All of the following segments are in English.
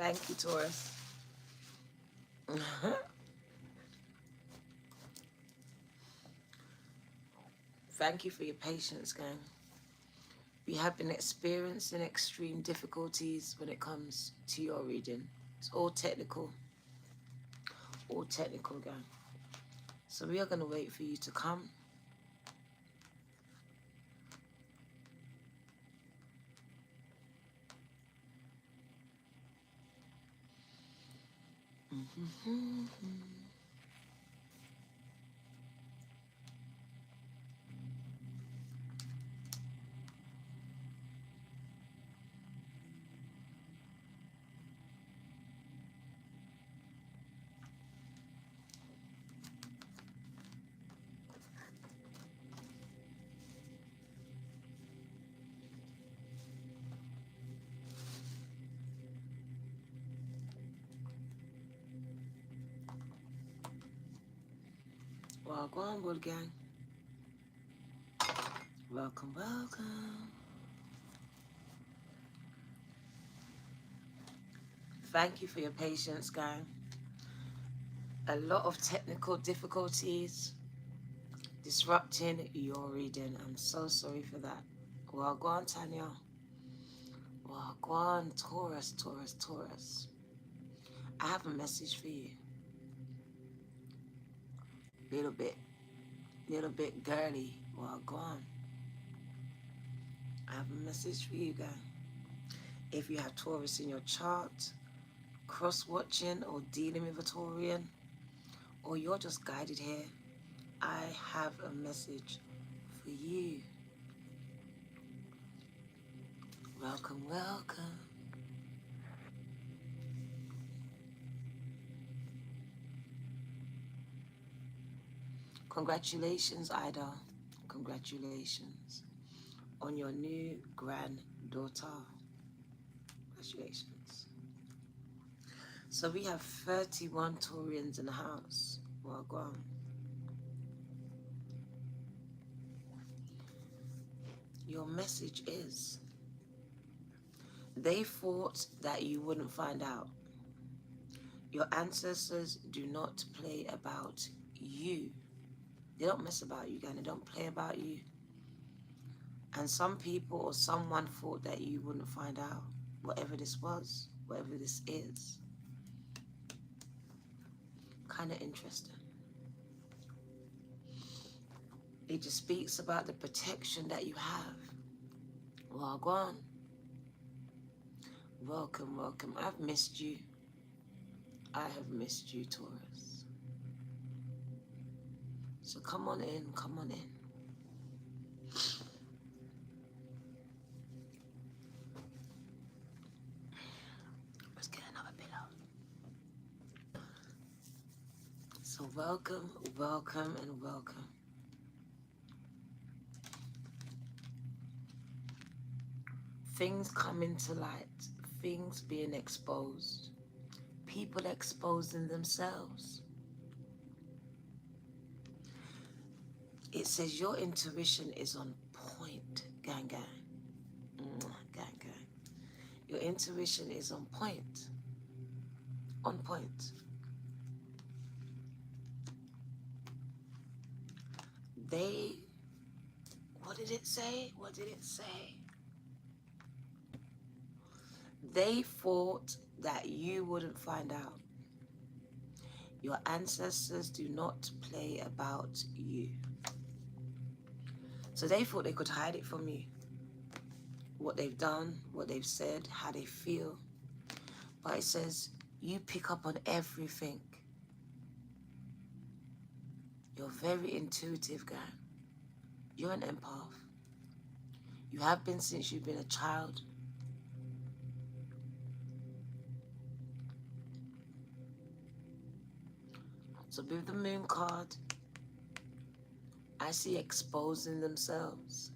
Thank you, Taurus. Thank you for your patience, gang. We have been experiencing extreme difficulties when it comes to your reading. It's all technical, gang. So we are going to wait for you to come. Well, go on, Wood Gang. Welcome, welcome. Thank you for your patience, gang. A lot of technical difficulties disrupting your reading. I'm so sorry for that. Well, go on, Tanya. Well, go on, Taurus, Taurus, Taurus. I have a message for you. Little bit girly. Well, go on. I have a message for you, guys. If you have Taurus in your chart, cross-watching or dealing with a Taurian, or you're just guided here, I have a message for you. Welcome, welcome. Congratulations, Ida. Congratulations on your new granddaughter. Congratulations. So we have 31 Taurians in the house. Well, go on. Your message is, they thought that you wouldn't find out. Your ancestors do not play about you. They don't mess about you, guys. They don't play about you. And some people or someone thought that you wouldn't find out, whatever this was, whatever this is. Kind of interesting. It just speaks about the protection that you have. Well, go on. Welcome, welcome. I've missed you. I have missed you, Taurus. So come on in, come on in. Let's get another pillow. So welcome, welcome, and welcome. Things coming to light, things being exposed, people exposing themselves. It says your intuition is on point, gang, gang. Gang, gang. Your intuition is on point. On point. What did it say? What did it say? They thought that you wouldn't find out. Your ancestors do not play about you. So they thought they could hide it from you. What they've done, what they've said, how they feel. But it says you pick up on everything. You're very intuitive, guy. You're an empath. You have been since you've been a child. So with the moon card, I see exposing themselves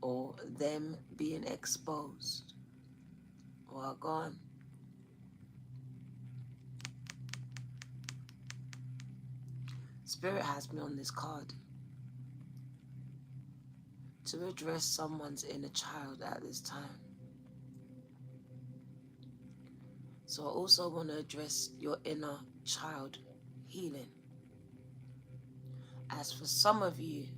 or them being exposed. Well, gone. Spirit has me on this card to address someone's inner child at this time. So I also want to address your inner child healing. As for some of you,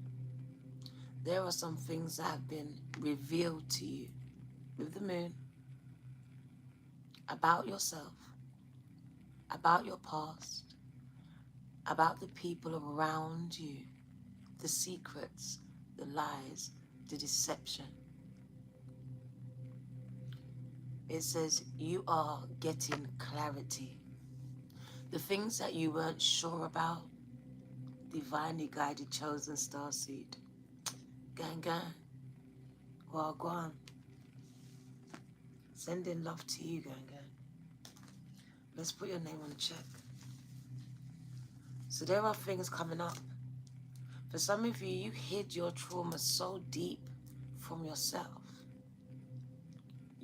there are some things that have been revealed to you with the moon about yourself, about your past, about the people around you, the secrets, the lies, the deception. It says you are getting clarity. The things that you weren't sure about, divinely guided, chosen starseed. Gang, gang. Wagwan. Sending love to you, gang, gang. Let's put your name on the check. So there are things coming up. For some of you, you hid your trauma so deep from yourself.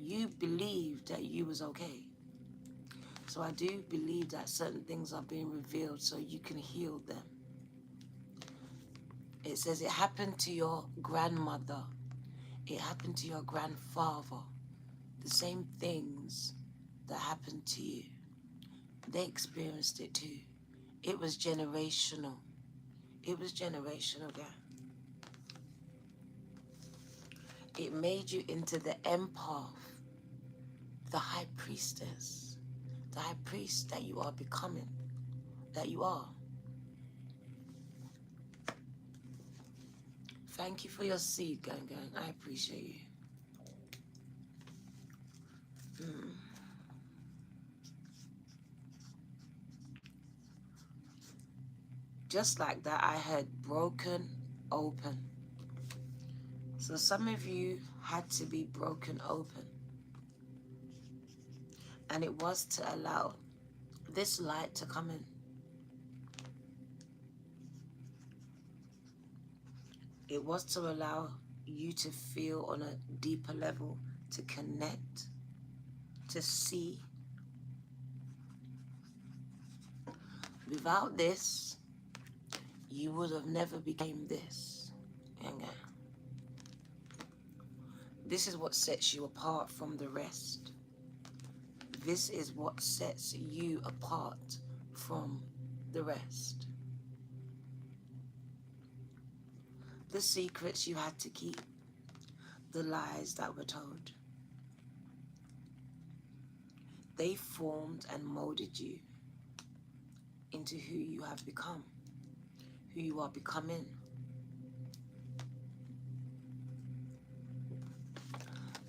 You believed that you was okay. So I do believe that certain things are being revealed so you can heal them. It says it happened to your grandmother. It happened to your grandfather. The same things that happened to you. They experienced it too. It was generational. It was generational, girl. It made you into the empath, the high priestess, the high priest that you are becoming, that you are. Thank you for your seed, gang, gang. I appreciate you. Just like that, I heard broken open. So some of you had to be broken open. And it was to allow this light to come in. It was to allow you to feel on a deeper level, to connect, to see. Without this, you would have never became this. This is what sets you apart from the rest. This is what sets you apart from the rest. The secrets you had to keep, the lies that were told, they formed and molded you into who you have become, who you are becoming.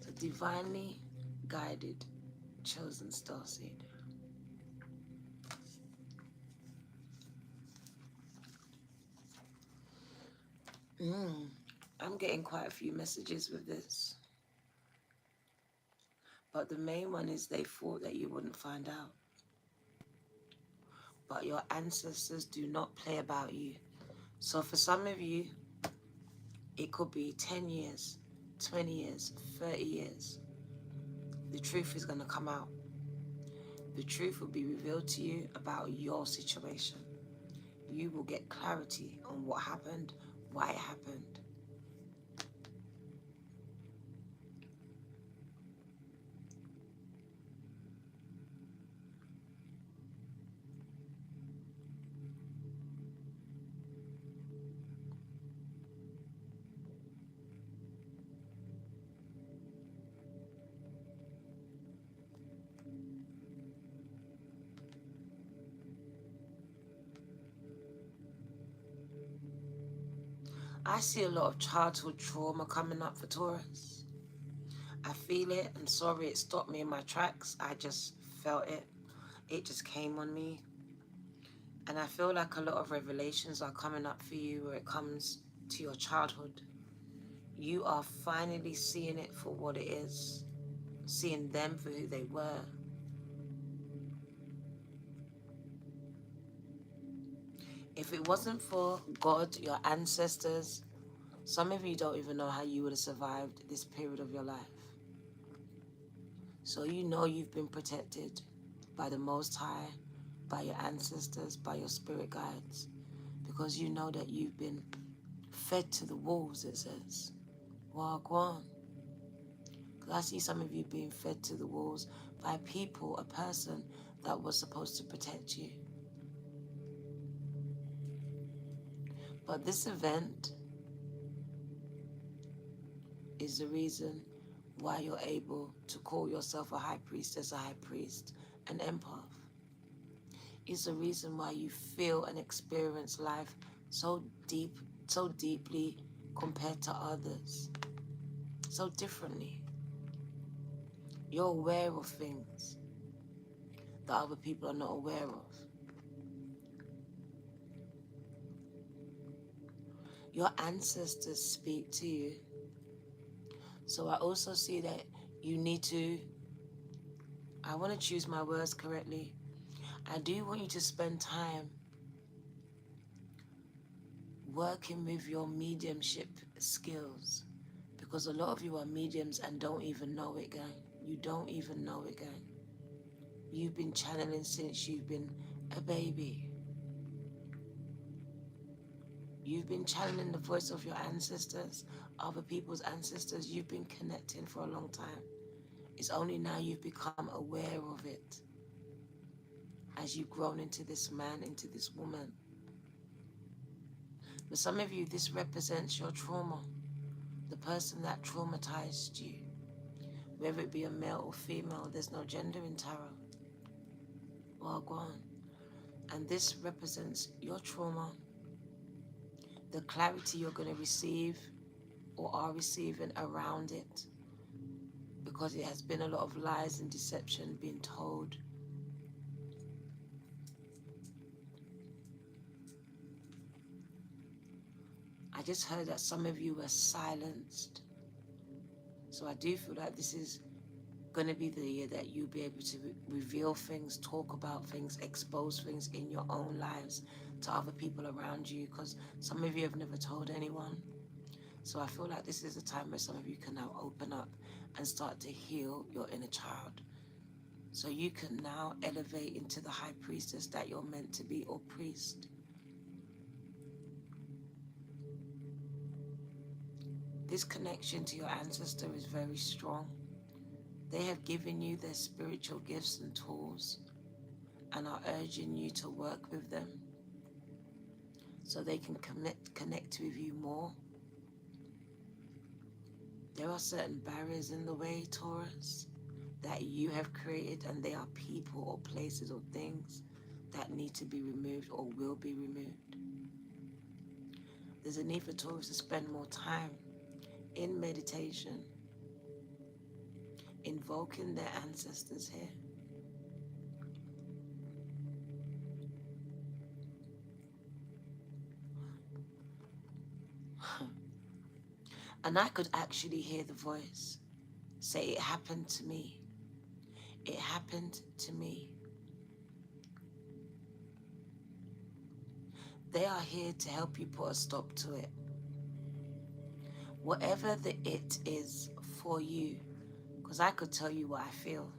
The divinely guided, chosen starseed. I'm getting quite a few messages with this. But the main one is they thought that you wouldn't find out. But your ancestors do not play about you. So for some of you, it could be 10 years, 20 years, 30 years. The truth is going to come out. The truth will be revealed to you about your situation. You will get clarity on what happened, why it happened. I see a lot of childhood trauma coming up for Taurus. I feel it. I'm sorry it stopped me in my tracks. I just felt it. It just came on me. And I feel like a lot of revelations are coming up for you where it comes to your childhood. You are finally seeing it for what it is. Seeing them for who they were. If it wasn't for God, your ancestors, some of you don't even know how you would have survived this period of your life. So you know you've been protected by the Most High, by your ancestors, by your spirit guides, because you know that you've been fed to the wolves, it says. Wagwan. I see some of you being fed to the wolves by people, a person that was supposed to protect you. But this event is the reason why you're able to call yourself a high priestess, a high priest, an empath. Is the reason why you feel and experience life so deeply compared to others, so differently. You're aware of things that other people are not aware of. Your ancestors speak to you. So I also see that you need to, I want to choose my words correctly. I do want you to spend time working with your mediumship skills, because a lot of you are mediums and don't even know it, gang. You don't even know it, gang. You've been channeling since you've been a baby. You've been channeling the voice of your ancestors, other people's ancestors. You've been connecting for a long time. It's only now you've become aware of it as you've grown into this man, into this woman. For some of you, this represents your trauma, the person that traumatized you. Whether it be a male or female, there's no gender in tarot. Well, go on. And this represents your trauma, the clarity you're going to receive or are receiving around it, because it has been a lot of lies and deception being told. I just heard that some of you were silenced. So I do feel like this is going to be the year that you'll be able to reveal things, talk about things, expose things in your own lives to other people around you, because some of you have never told anyone. So I feel like this is a time where some of you can now open up and start to heal your inner child. So you can now elevate into the high priestess that you're meant to be, or priest. This connection to your ancestor is very strong. They have given you their spiritual gifts and tools and are urging you to work with them so they can connect with you more. There are certain barriers in the way, Taurus, that you have created, and they are people or places or things that need to be removed or will be removed. There's a need for Taurus to spend more time in meditation, invoking their ancestors here. And I could actually hear the voice say, it happened to me. It happened to me. They are here to help you put a stop to it. Whatever the it is for you, because I could tell you what I feel,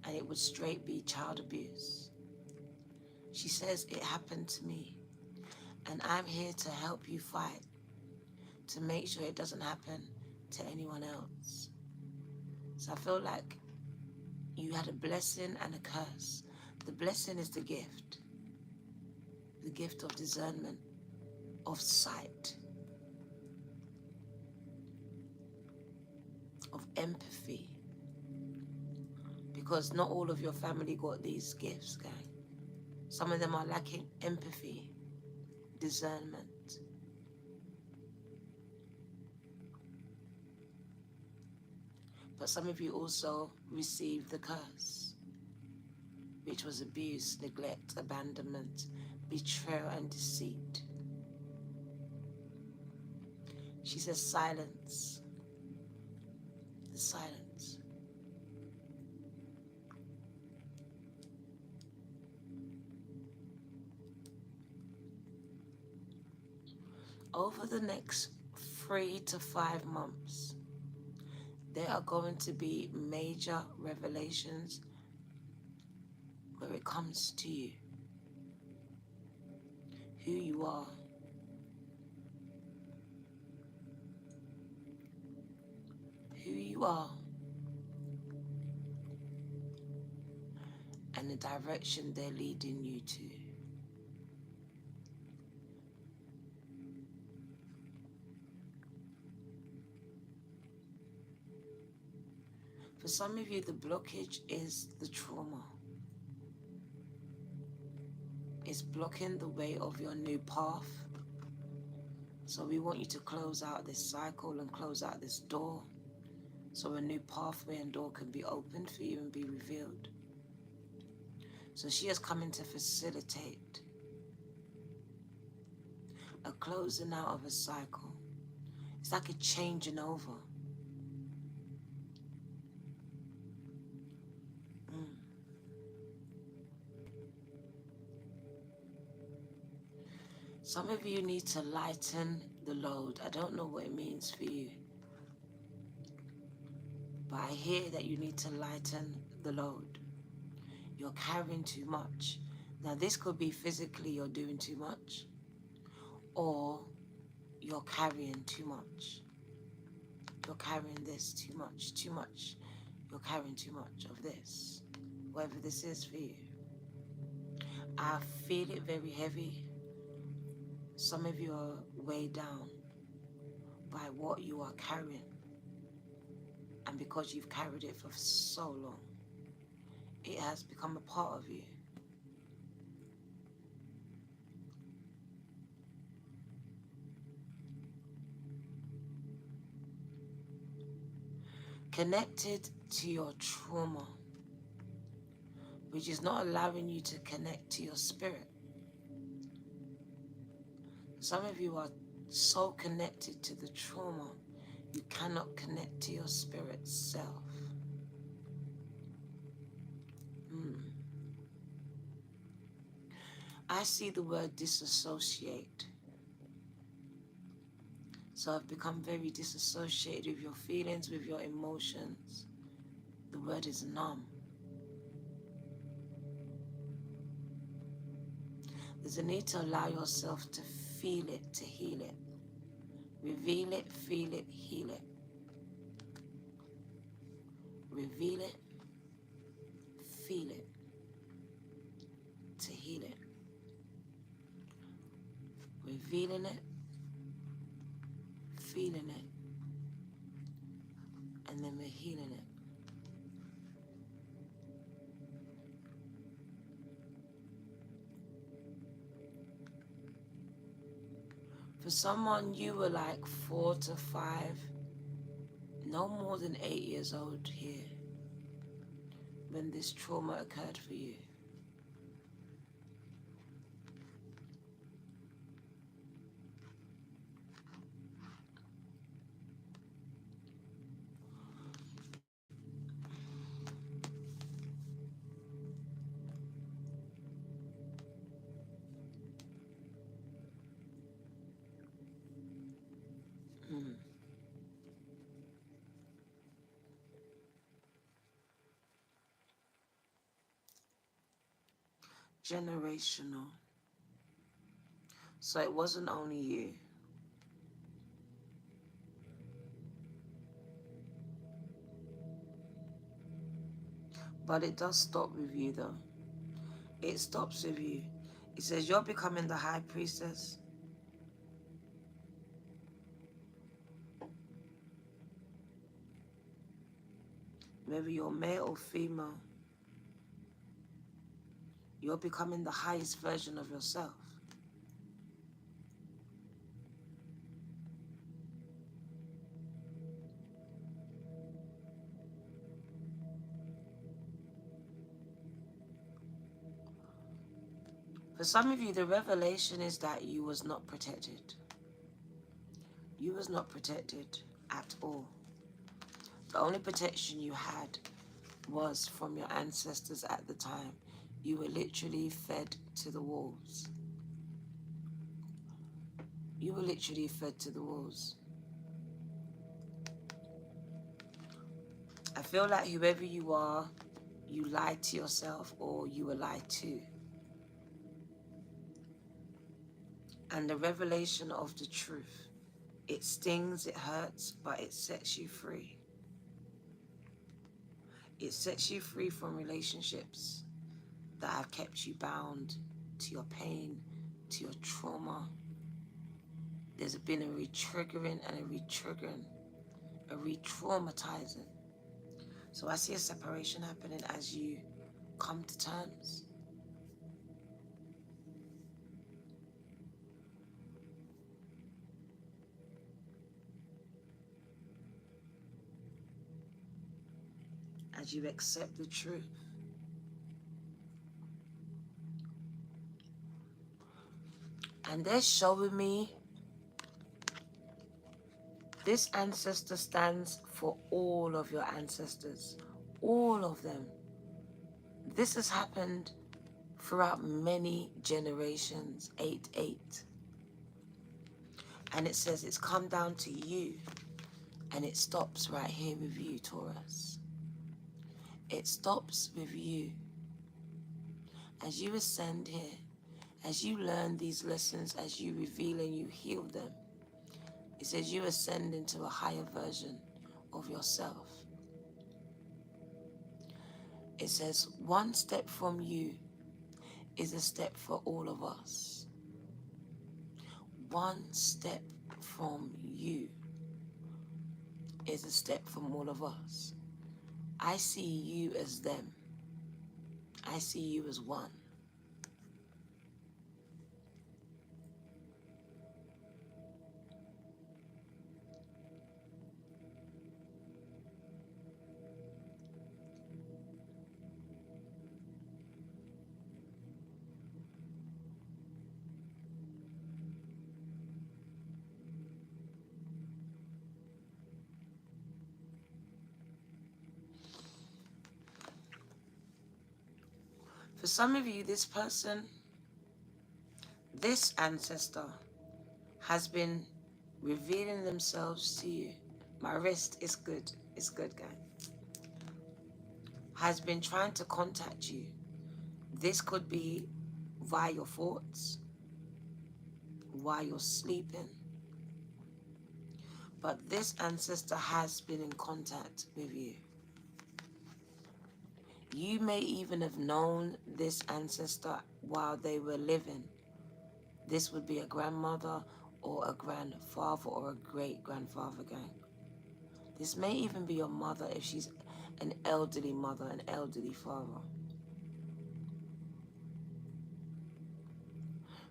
and it would straight be child abuse. She says, it happened to me, and I'm here to help you fight, to make sure it doesn't happen to anyone else. So I feel like you had a blessing and a curse. The blessing is the gift of discernment, of sight, of empathy. Because not all of your family got these gifts, gang. Some of them are lacking empathy, discernment. But some of you also received the curse, which was abuse, neglect, abandonment, betrayal, and deceit. She says silence. The silence. Over the next 3 to 5 months, there are going to be major revelations where it comes to you, who you are, who you are and the direction they're leading you to. For some of you, the blockage is the trauma. It's blocking the way of your new path. So we want you to close out this cycle and close out this door so a new pathway and door can be opened for you and be revealed. So she has come in to facilitate a closing out of a cycle. It's like a changing over. Some of you need to lighten the load. I don't know what it means for you, but I hear that you need to lighten the load. You're carrying too much. Now this could be physically you're doing too much, or you're carrying too much. You're carrying this too much. You're carrying too much of this, whatever this is for you. I feel it very heavy. Some of you are weighed down by what you are carrying. And because you've carried it for so long, it has become a part of you. Connected to your trauma, which is not allowing you to connect to your spirit. Some of you are so connected to the trauma, you cannot connect to your spirit self. I see the word disassociate. So I've become very disassociated with your feelings, with your emotions. The word is numb. There's a need to allow yourself to feel it, to heal it. Reveal it, feel it, heal it. Reveal it, feel it, to heal it. Revealing it, feeling it, and then we're healing it. For someone, you were like 4 to 5, no more than 8 years old here when this trauma occurred for you. Generational. So it wasn't only you. But it does stop with you though. It stops with you. It says you're becoming the high priestess. Whether you're male or female, you're becoming the highest version of yourself. For some of you, the revelation is that you was not protected. You was not protected at all. The only protection you had was from your ancestors at the time. You were literally fed to the wolves. You were literally fed to the wolves. I feel like whoever you are, you lied to yourself or you were lied to. And the revelation of the truth, it stings, it hurts, but it sets you free. It sets you free from relationships that have kept you bound to your pain, to your trauma. There's been a re-triggering and a re-triggering, a re-traumatizing. So I see a separation happening as you come to terms. As you accept the truth. And they're showing me this ancestor stands for all of your ancestors. All of them. This has happened throughout many generations. 8-8. And it says it's come down to you. And it stops right here with you, Taurus. It stops with you. As you ascend here, as you learn these lessons, as you reveal and you heal them, it says you ascend into a higher version of yourself. It says one step from you is a step for all of us. One step from you is a step from all of us. I see you as them. I see you as one. For some of you, this person, this ancestor, has been revealing themselves to you. My wrist is good. It's good, guys. Has been trying to contact you. This could be via your thoughts, while you're sleeping. But this ancestor has been in contact with you. You may even have known this ancestor while they were living. This would be a grandmother or a grandfather or a great-grandfather, gang. This may even be your mother if she's an elderly mother, an elderly father.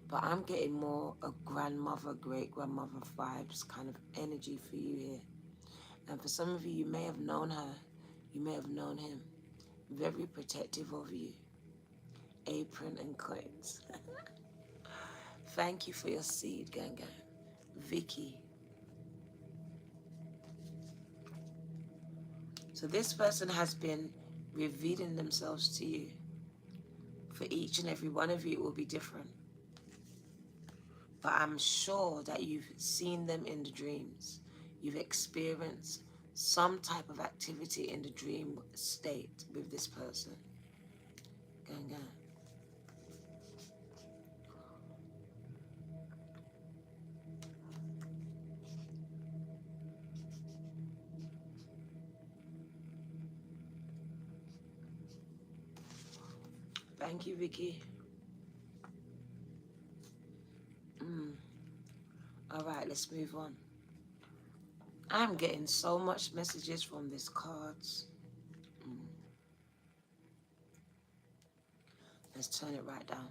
But I'm getting more a grandmother, great-grandmother vibes kind of energy for you here. And for some of you, you may have known her, you may have known him. Very protective of you. Apron and coins. Thank you for your seed, gang gang. Vicky. So this person has been revealing themselves to you. For each and every one of you, it will be different. But I'm sure that you've seen them in the dreams. You've experienced some type of activity in the dream state with this person. Gang gang. Thank you, Vicky. All right, let's move on. I'm getting so much messages from these cards. Let's turn it right down.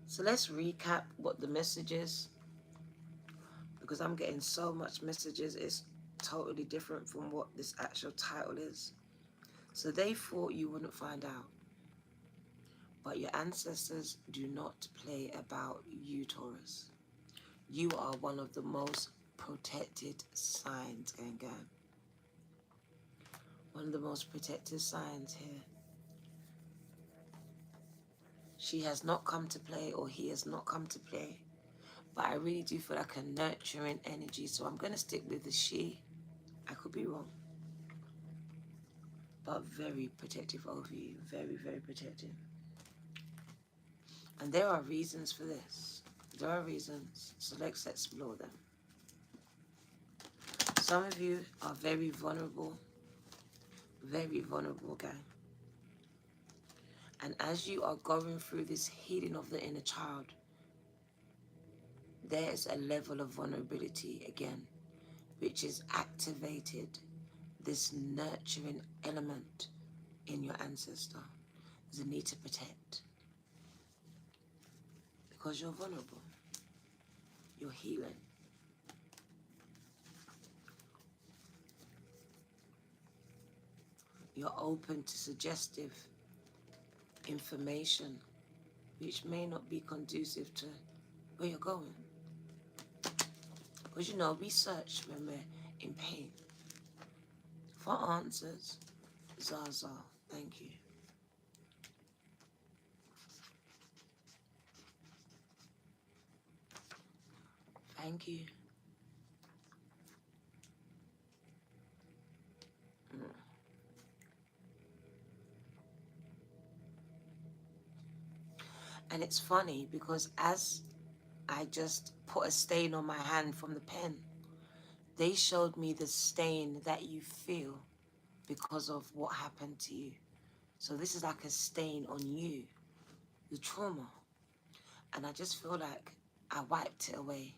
So let's recap what the message is, because I'm getting so much messages. It's totally different from what this actual title is. So they thought you wouldn't find out. But your ancestors do not play about you, Taurus. You are one of the most protected signs, gang gang. One of the most protected signs here. She has not come to play, or he has not come to play. But I really do feel like a nurturing energy. So I'm going to stick with the she. I could be wrong. But very protective over you. Very, very protective. And there are reasons for this. There are reasons. So let's explore them. Some of you are very vulnerable, gang. And as you are going through this healing of the inner child, there's a level of vulnerability again, which is activated this nurturing element in your ancestor. There's a need to protect because you're vulnerable. You're healing. You're open to suggestive information which may not be conducive to where you're going. Because you know, we search when we're in pain for answers. Zaza, thank you. Thank you. And it's funny because as I just put a stain on my hand from the pen, they showed me the stain that you feel because of what happened to you. So this is like a stain on you, the trauma. And I just feel like I wiped it away.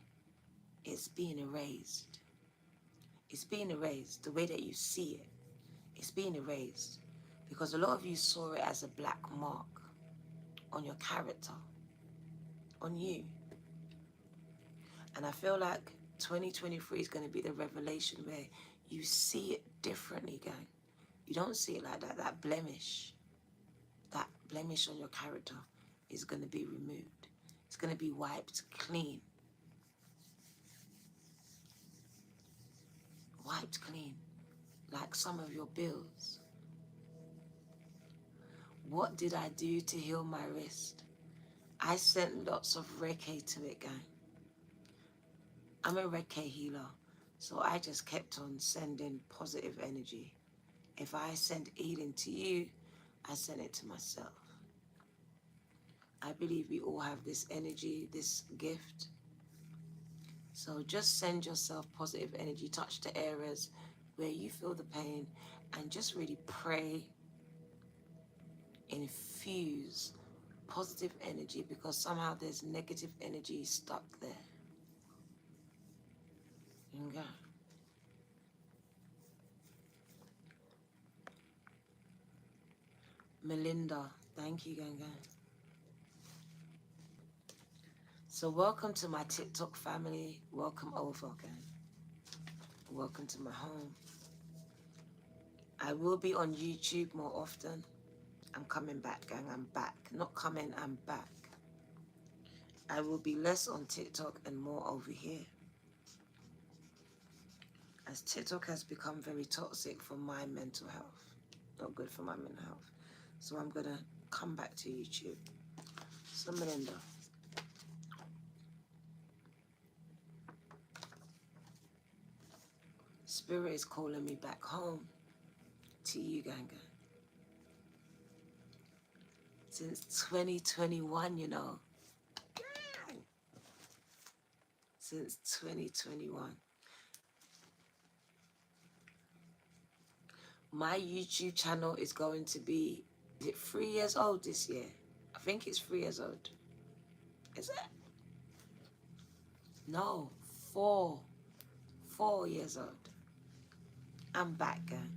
It's being erased. It's being erased. The way that you see it, it's being erased. Because a lot of you saw it as a black mark on your character, on you. And I feel like 2023 is going to be the revelation where you see it differently, gang. You don't see it like that. That blemish on your character is going to be removed. It's going to be wiped clean. Wiped clean, like some of your bills. What did I do to heal my wrist? I sent lots of Reiki to it, gang. I'm a Reiki healer, so I just kept on sending positive energy. If I send healing to you, I send it to myself. I believe we all have this energy, this gift. So just send yourself positive energy, touch the areas where you feel the pain, and just really pray, infuse positive energy, because somehow there's negative energy stuck there. Okay. Melinda, thank you, Ganga. So welcome to my TikTok family. Welcome over, gang. Welcome to my home. I will be on YouTube more often. I'm coming back, gang. I'm back. Not coming, I'm back. I will be less on TikTok and more over here, as TikTok has become very toxic for my mental health. Not good for my mental health. So I'm going to come back to YouTube. So Melinda. Spirit is calling me back home to you, Ganga. Since 2021, you know. Since 2021. My YouTube channel is going to be, is it 3 years old this year? I think it's 3 years old. Is it? No, 4 years old. I'm back, gang.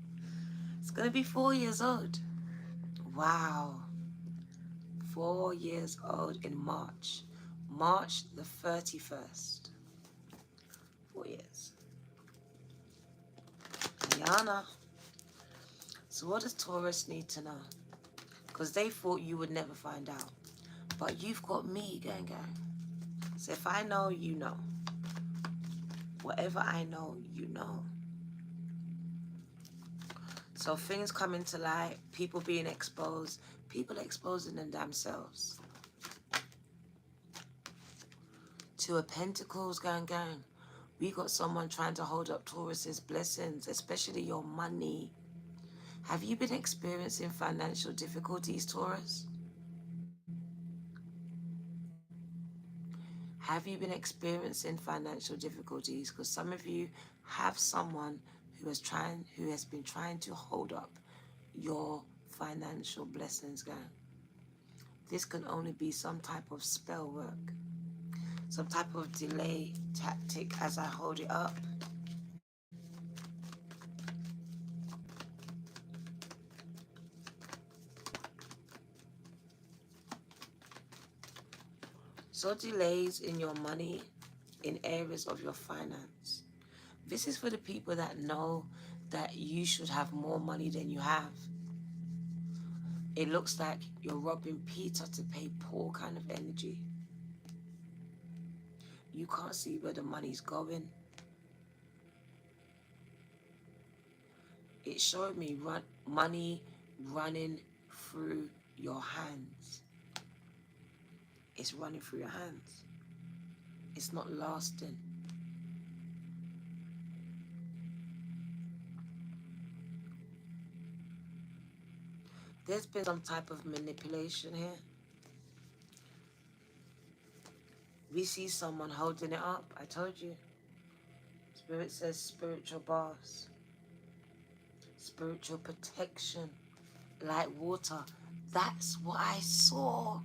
It's gonna be 4 years old. Wow. 4 years old in March. March the 31st. 4 years. Yana. So what does Taurus need to know? Because they thought you would never find out. But you've got me, gang. So if I know, you know. Whatever I know, you know. So things coming to light, people being exposed, people exposing them themselves. Two of Pentacles, gang. We got someone trying to hold up Taurus's blessings, especially your money. Have you been experiencing financial difficulties, Taurus? Have you been experiencing financial difficulties? Because some of you have someone who has been trying to hold up your financial blessings, guys. This can only be some type of spell work, some type of delay tactic as I hold it up. So delays in your money, in areas of your finance. This is for the people that know that you should have more money than you have. It looks like you're robbing Peter to pay Paul kind of energy. You can't see where the money's going. It showed me money running through your hands. It's running through your hands. It's not lasting. There's been some type of manipulation here. We see someone holding it up. I told you. Spirit says spiritual bars. Spiritual protection. Like water. That's what I saw.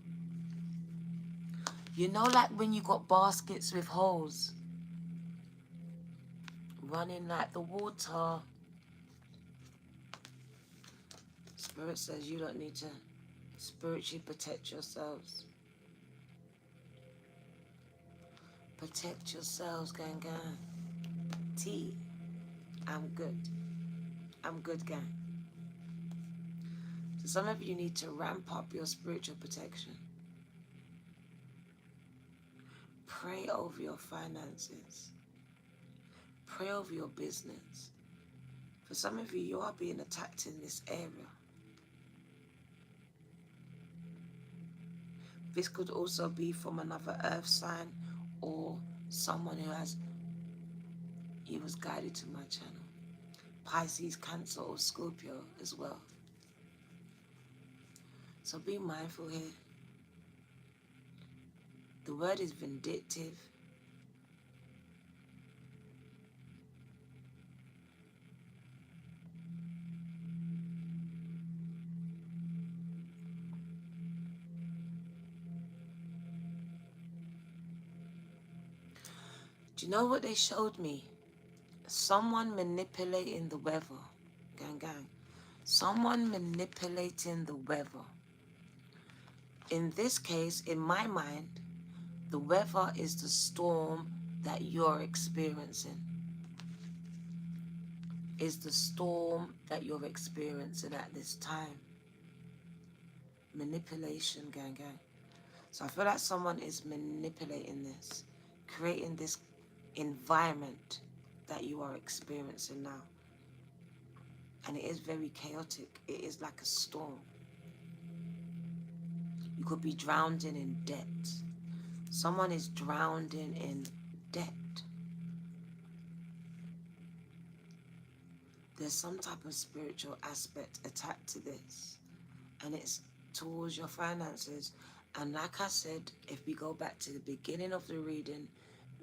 You know, like when you got baskets with holes. Running like the water. Spirit says you don't need to spiritually protect yourselves. Protect yourselves, gang gang. T. I'm good. I'm good, gang. So some of you need to ramp up your spiritual protection. Pray over your finances. Pray over your business. For some of you, you are being attacked in this area. This could also be from another earth sign or someone who was guided to my channel. Pisces, Cancer, or Scorpio as well. So be mindful here. The word is vindictive. Do you know what they showed me? Someone manipulating the weather. Gang, gang. Someone manipulating the weather. In this case, in my mind, the weather is the storm that you're experiencing. Is the storm that you're experiencing at this time. Manipulation, gang, gang. So I feel like someone is manipulating this, creating this environment that you are experiencing now. And it is very chaotic. It is like a storm. You could be drowning in debt. Someone is drowning in debt. There's some type of spiritual aspect attached to this. And it's towards your finances. And like I said, if we go back to the beginning of the reading,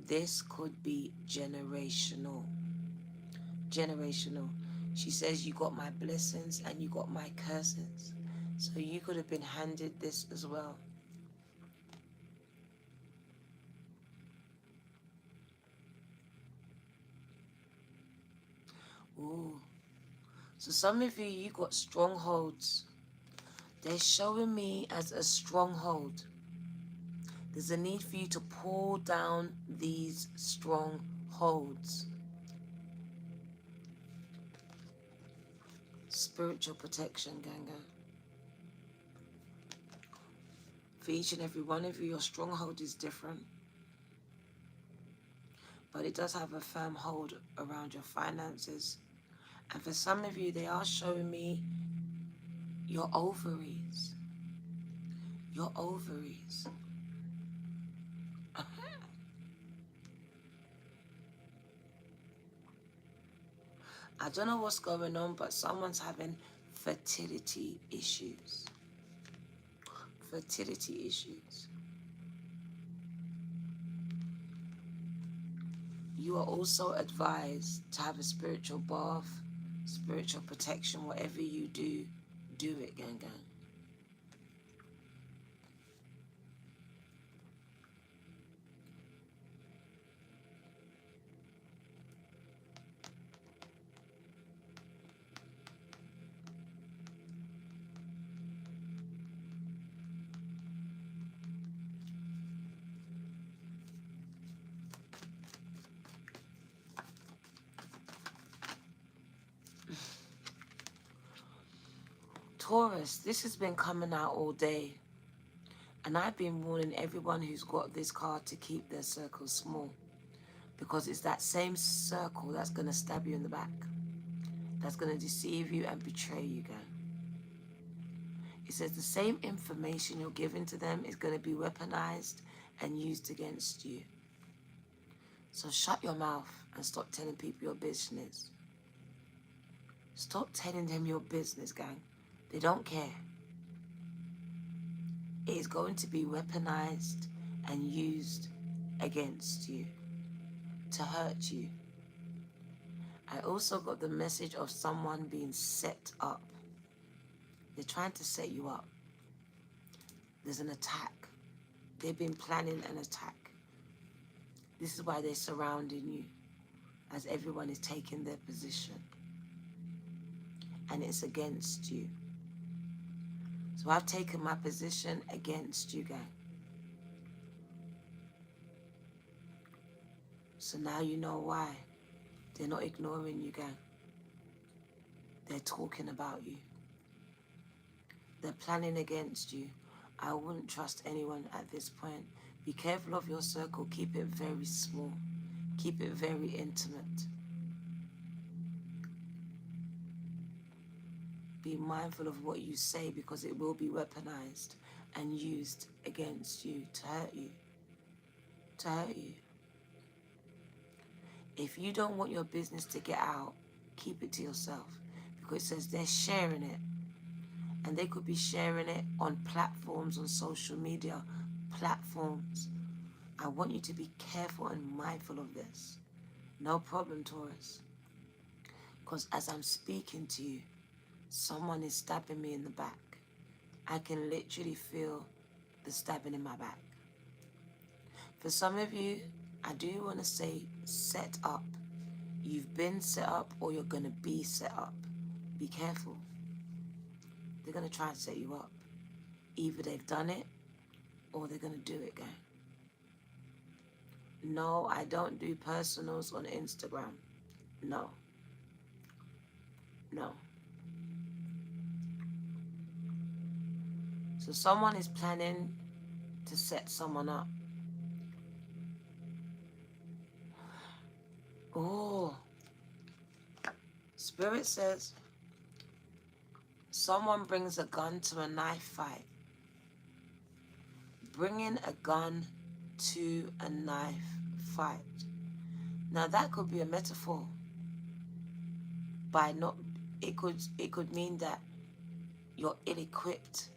this could be generational. Generational. She says you got my blessings and you got my curses. So you could have been handed this as well. Ooh. So some of you got strongholds. They're showing me as a stronghold. There's a need for you to pull down these strongholds. Spiritual protection, ganga. For each and every one of you, your stronghold is different. But it does have a firm hold around your finances. And for some of you, they are showing me your ovaries. Your ovaries. I don't know what's going on, but someone's having fertility issues. Fertility issues. You are also advised to have a spiritual bath, spiritual protection. Whatever you do, do it, gang. Taurus, this has been coming out all day. And I've been warning everyone who's got this card to keep their circle small. Because it's that same circle that's going to stab you in the back. That's going to deceive you and betray you, gang. It says the same information you're giving to them is going to be weaponized and used against you. So shut your mouth and stop telling people your business. Stop telling them your business, gang. They don't care. It is going to be weaponized and used against you to hurt you. I also got the message of someone being set up. They're trying to set you up. There's an attack. They've been planning an attack. This is why they're surrounding you, as everyone is taking their position. And it's against you. So I've taken my position against you, gang. So now you know why. They're not ignoring you, gang. They're talking about you. They're planning against you. I wouldn't trust anyone at this point. Be careful of your circle. Keep it very small. Keep it very intimate. Be mindful of what you say, because it will be weaponized and used against you to hurt you. To hurt you. If you don't want your business to get out, keep it to yourself, because it says they're sharing it. And they could be sharing it on platforms, on social media platforms. I want you to be careful and mindful of this. No problem, Taurus. Because as I'm speaking to you, someone is stabbing me in the back. I can literally feel the stabbing in my back. For some of you, I do want to say set up. You've been set up, or you're going to be set up. Be careful. They're going to try and set you up. Either they've done it, or they're going to do it, gang. No, I don't do personals on Instagram. No. No. So someone is planning to set someone up. Oh. Spirit says someone brings a gun to a knife fight. Bringing a gun to a knife fight. Now that could be a metaphor. It could mean that you're ill-equipped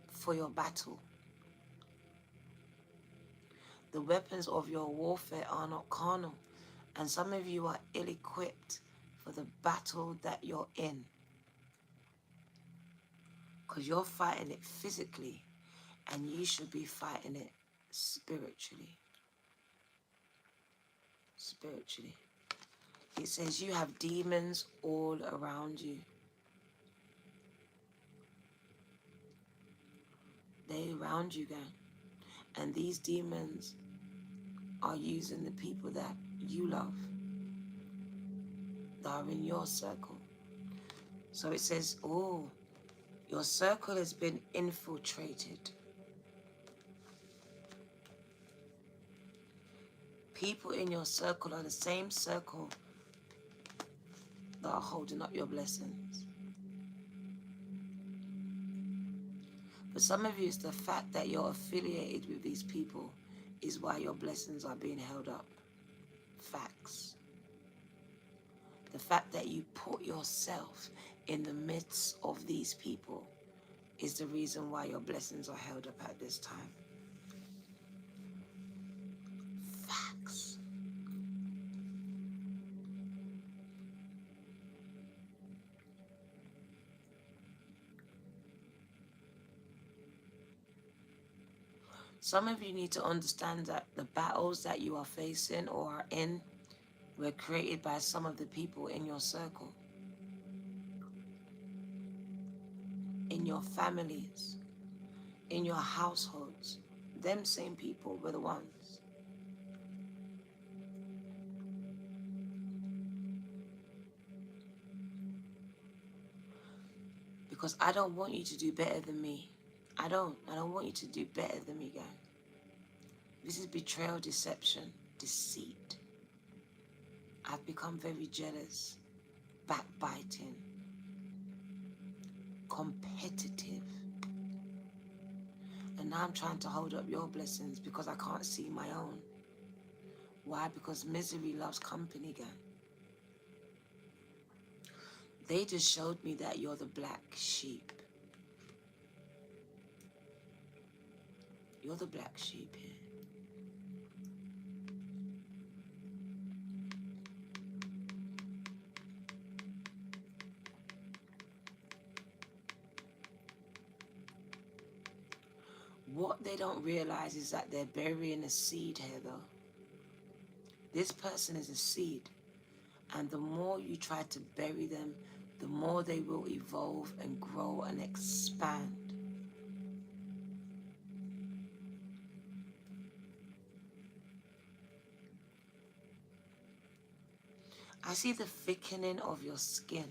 for your battle. The weapons of your warfare are not carnal, and some of you are ill-equipped for the battle that you're in, because you're fighting it physically, and you should be fighting it spiritually. Spiritually. It says you have demons all around you. They're around you, gang. And these demons are using the people that you love, that are in your circle. So it says, oh, your circle has been infiltrated. People in your circle are the same circle that are holding up your blessings. For some of you, it's the fact that you're affiliated with these people is why your blessings are being held up. Facts. The fact that you put yourself in the midst of these people is the reason why your blessings are held up at this time. Facts. Some of you need to understand that the battles that you are facing or are in were created by some of the people in your circle, in your families, in your households. Them same people were the ones. Because I don't want you to do better than me. I don't want you to do better than me, guys. This is betrayal, deception, deceit. I've become very jealous, backbiting, competitive. And now I'm trying to hold up your blessings because I can't see my own. Why? Because misery loves company, gang. They just showed me that you're the black sheep. You're the black sheep here. What they don't realize is that they're burying a seed here, though. This person is a seed. And the more you try to bury them, the more they will evolve and grow and expand. I see the thickening of your skin.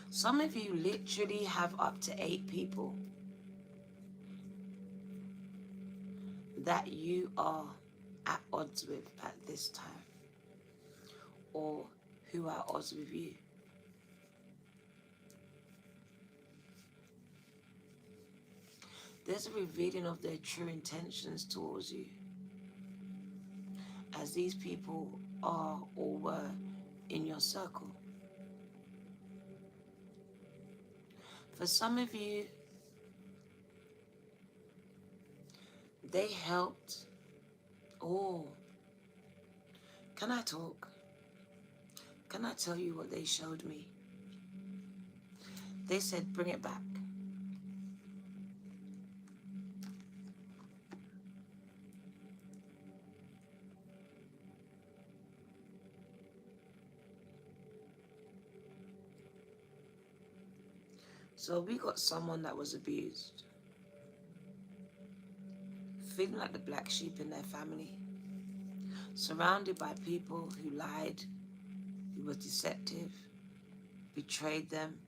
Some of you literally have up to 8 people that you are at odds with at this time, or who are at odds with you. There's a revealing of their true intentions towards you, as these people are or were in your circle. For some of you, they helped. Oh, can I talk? Can I tell you what they showed me? They said, bring it back. So we got someone that was abused, feeling like the black sheep in their family, surrounded by people who lied, who were deceptive, betrayed them.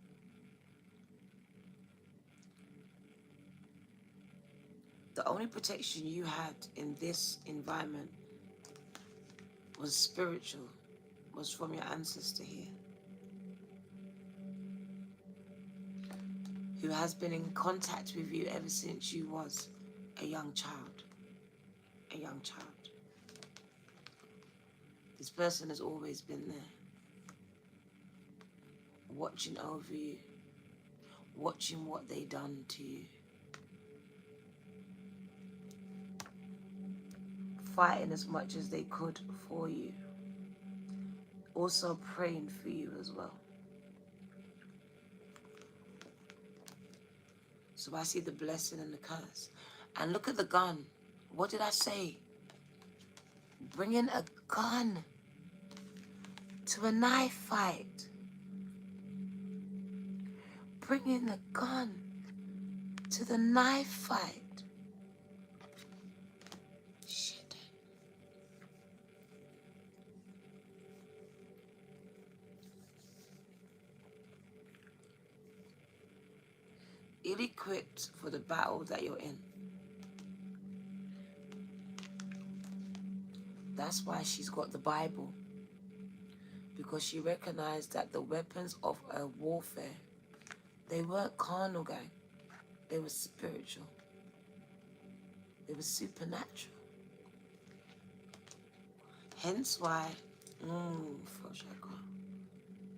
The only protection you had in this environment was spiritual, was from your ancestor here, who has been in contact with you ever since you was a young child. A young child. This person has always been there, watching over you, watching what they done to you, fighting as much as they could for you, also praying for you as well. So I see the blessing and the curse. And look at the gun. What did I say? Bringing a gun to a knife fight. Bringing a gun to the knife fight. Shit. Ill-equipped for the battle that you're in. That's why she's got the Bible. Because she recognized that the weapons of her warfare, they weren't carnal, gang. They were spiritual. They were supernatural. Hence why,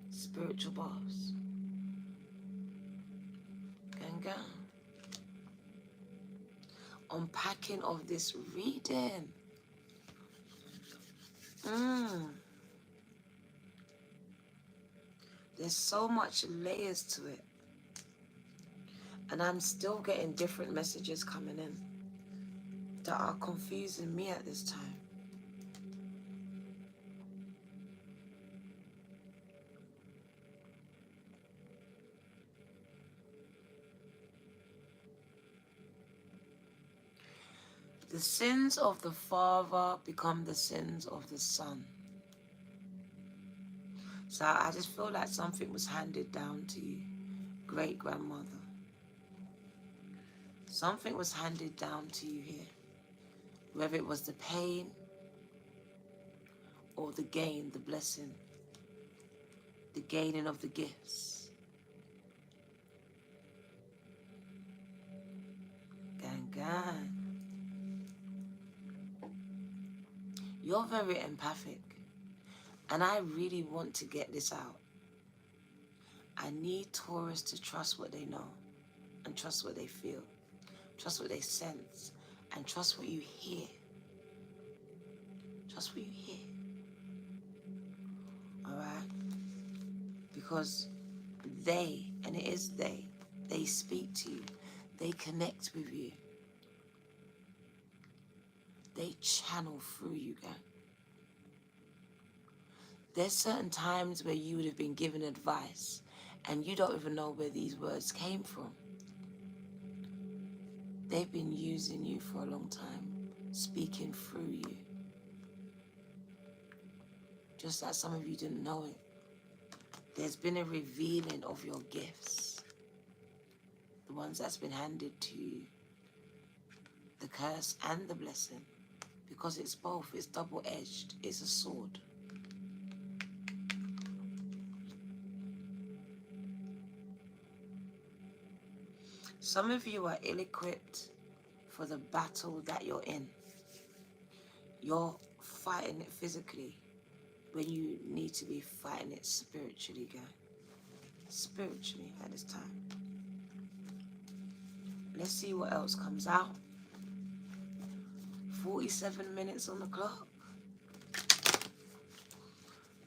spiritual boss. Gang. Unpacking of this reading. There's so much layers to it. And I'm still getting different messages coming in that are confusing me at this time. The sins of the father become the sins of the son. So I just feel like something was handed down to you, great-grandmother. Something was handed down to you here. Whether it was the pain or the gain, the blessing, the gaining of the gifts. Gang, gang. You're very empathic. And I really want to get this out. I need Taurus to trust what they know and trust what they feel. Trust what they sense and trust what you hear. Trust what you hear. Alright? Because they, and it is they speak to you. They connect with you. They channel through you, guys. There's certain times where you would have been given advice and you don't even know where these words came from. They've been using you for a long time, speaking through you. Just like some of you didn't know it. There's been a revealing of your gifts. The ones that's been handed to you. The curse and the blessing. Because it's both. It's double-edged. It's a sword. Some of you are ill-equipped for the battle that you're in. You're fighting it physically when you need to be fighting it spiritually, guys. Spiritually at this time. Let's see what else comes out. 47 minutes on the clock.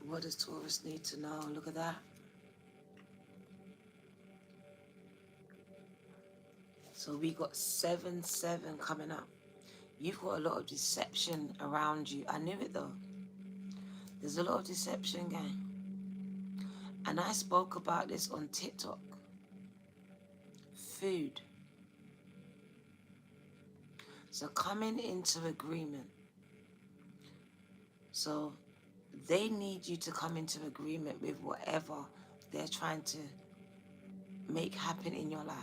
What does Taurus need to know? Look at that. So we got 7-7 coming up. You've got a lot of deception around you. I knew it though. There's a lot of deception, gang. And I spoke about this on TikTok. Food. So coming into agreement. So they need you to come into agreement with whatever they're trying to make happen in your life.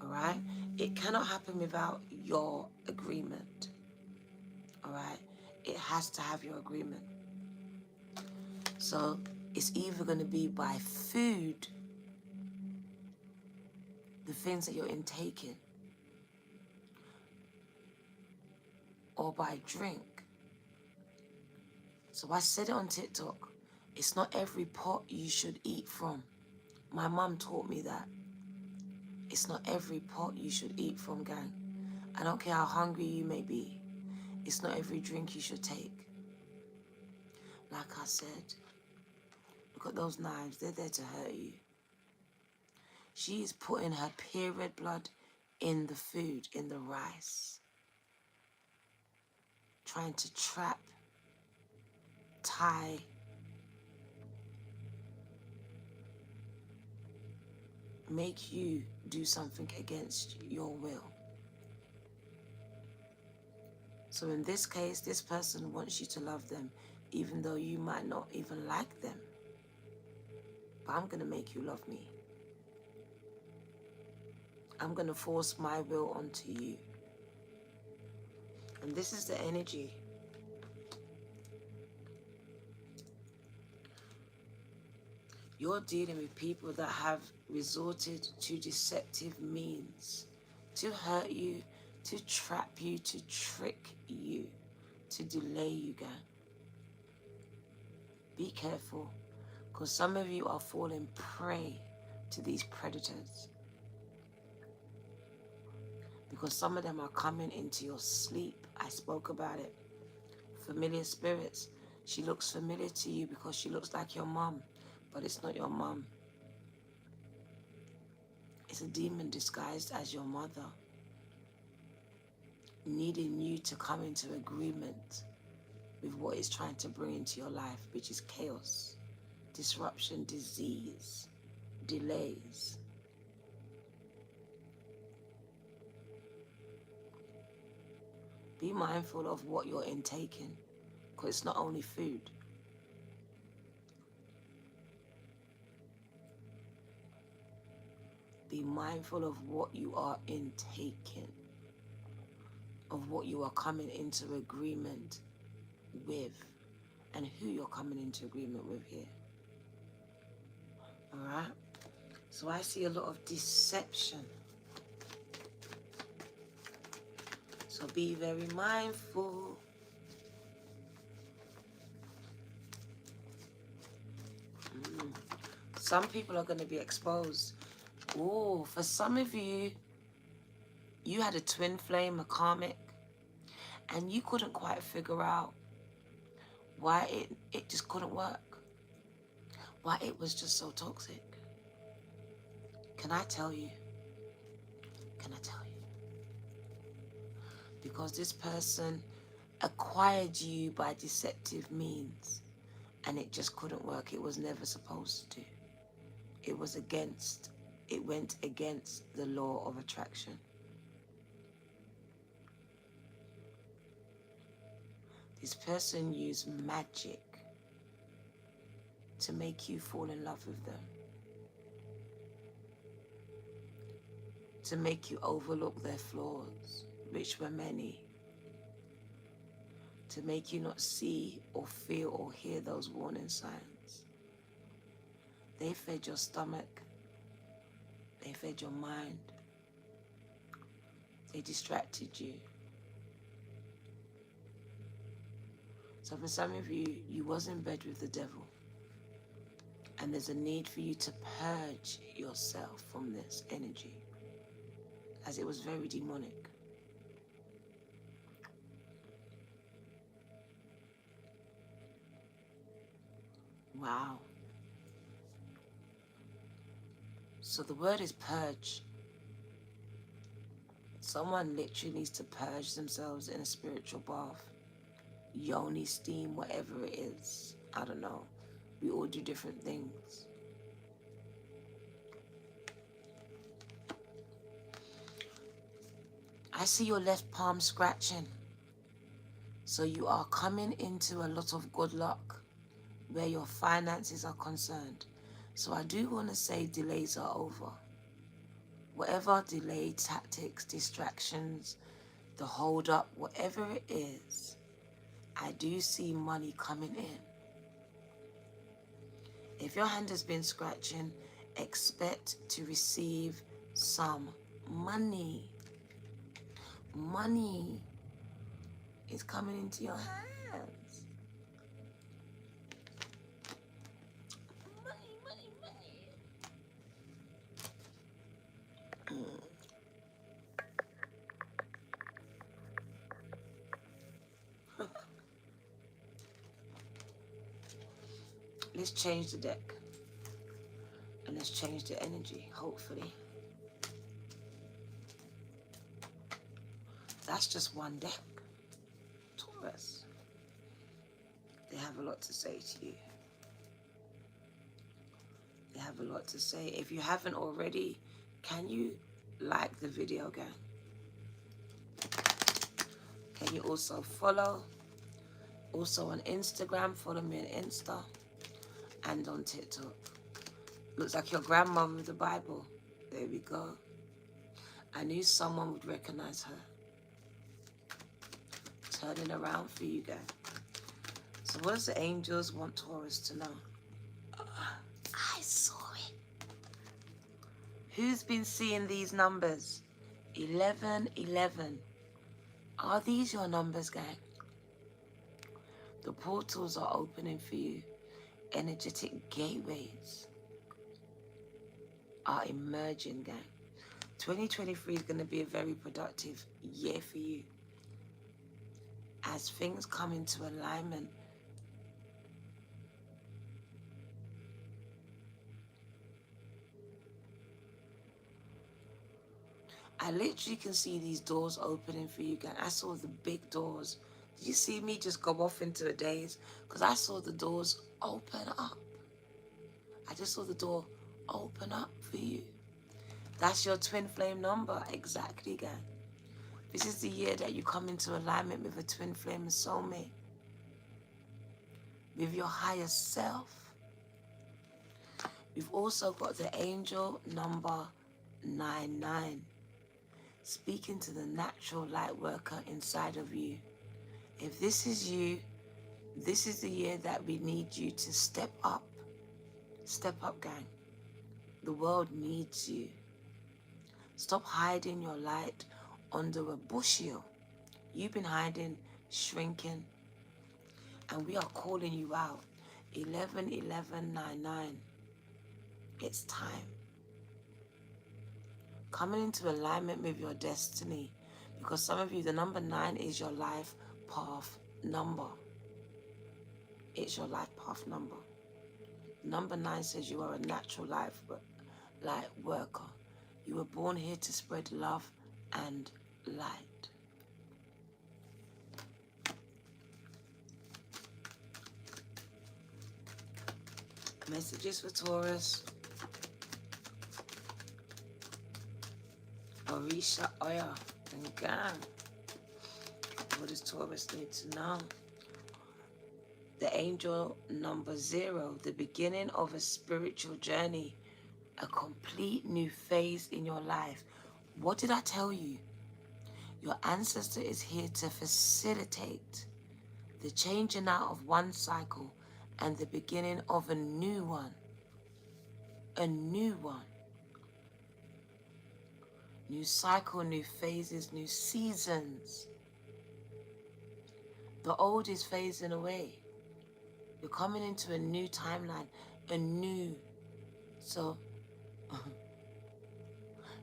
Alright? It cannot happen without your agreement. Alright? It has to have your agreement. So it's either going to be by food, the things that you're intaking, or by drink. So I said it on TikTok. It's not every pot you should eat from. My mum taught me that. It's not every pot you should eat from, gang. I don't care how hungry you may be. It's not every drink you should take. Like I said, look at those knives. They're there to hurt you. She is putting her period blood in the food, in the rice. Trying to trap, tie, make you do something against your will. So in this case, this person wants you to love them, even though you might not even like them. But I'm going to make you love me. I'm going to force my will onto you. And this is the energy. You're dealing with people that have resorted to deceptive means to hurt you, to trap you, to trick you, to delay you, gang. Be careful, because some of you are falling prey to these predators. Because some of them are coming into your sleep. I spoke about it. Familiar spirits. She looks familiar to you because she looks like your mom. but it's not your mum. It's a demon disguised as your mother, needing you to come into agreement with what it's trying to bring into your life, which is chaos, disruption, disease, delays. Be mindful of what you're intaking, because it's not only food. Be mindful of what you are intaking, of what you are coming into agreement with, and who you're coming into agreement with here. All right? So I see a lot of deception. So be very mindful. Some people are going to be exposed. Oh, for some of you, you had a twin flame, a karmic, and you couldn't quite figure out why it just couldn't work. Why it was just so toxic. Can I tell you? Can I tell you? Because this person acquired you by deceptive means, and it just couldn't work. It was never supposed to. It went against the law of attraction. This person used magic to make you fall in love with them, to make you overlook their flaws, which were many, to make you not see or feel or hear those warning signs. They fed your stomach. They fed your mind. They distracted you. So for some of you, you was in bed with the devil. And there's a need for you to purge yourself from this energy, as it was very demonic. Wow. So the word is purge. Someone literally needs to purge themselves in a spiritual bath. Yoni steam, whatever it is. I don't know. We all do different things. I see your left palm scratching. So you are coming into a lot of good luck where your finances are concerned. So I do want to say delays are over. Whatever delay tactics, distractions, the hold up, whatever it is, I do see money coming in. If your hand has been scratching, expect to receive some money. Money is coming into your hands. Money, money, money. Let's change the deck. And let's change the energy, hopefully. That's just one deck. Taurus. They have a lot to say to you. They have a lot to say. If you haven't already, can you like the video again? Can you also follow? Also on Instagram, follow me on Insta. And on TikTok. Looks like your grandmother with the Bible. There we go. I knew someone would recognize her. Turning around for you guys. So what does the angels want Taurus to know? I saw it. Who's been seeing these numbers? 11, 11. Are these your numbers, gang? The portals are opening for you. Energetic gateways are emerging, gang. 2023 is going to be a very productive year for you. As things come into alignment, I literally can see these doors opening for you, gang. I saw the big doors. Did you see me just go off into a daze? Because I saw the doors open up. I just saw the door open up for you. That's your twin flame number. Exactly, gang. This is the year that you come into alignment with a twin flame and soulmate. With your higher self. We've also got the angel number 99. Speaking to the natural light worker inside of you. If this is you, this is the year that we need you to step up. Step up, gang. The world needs you. Stop hiding your light under a bushel. You've been hiding, shrinking, and we are calling you out. 11-11-99. It's time. Coming into alignment with your destiny, because some of you, the number 9 is your life path number. It's your life path number. Number 9 says you are a natural light worker. You were born here to spread love and light. Messages for Taurus. Orisha Oya and Gan. What does Taurus need to know? The angel number 0, the beginning of a spiritual journey, a complete new phase in your life. What did I tell you? Your ancestor is here to facilitate the changing out of one cycle and the beginning of a new one. A new one. New cycle, new phases, new seasons. The old is phasing away. You're coming into a new timeline, so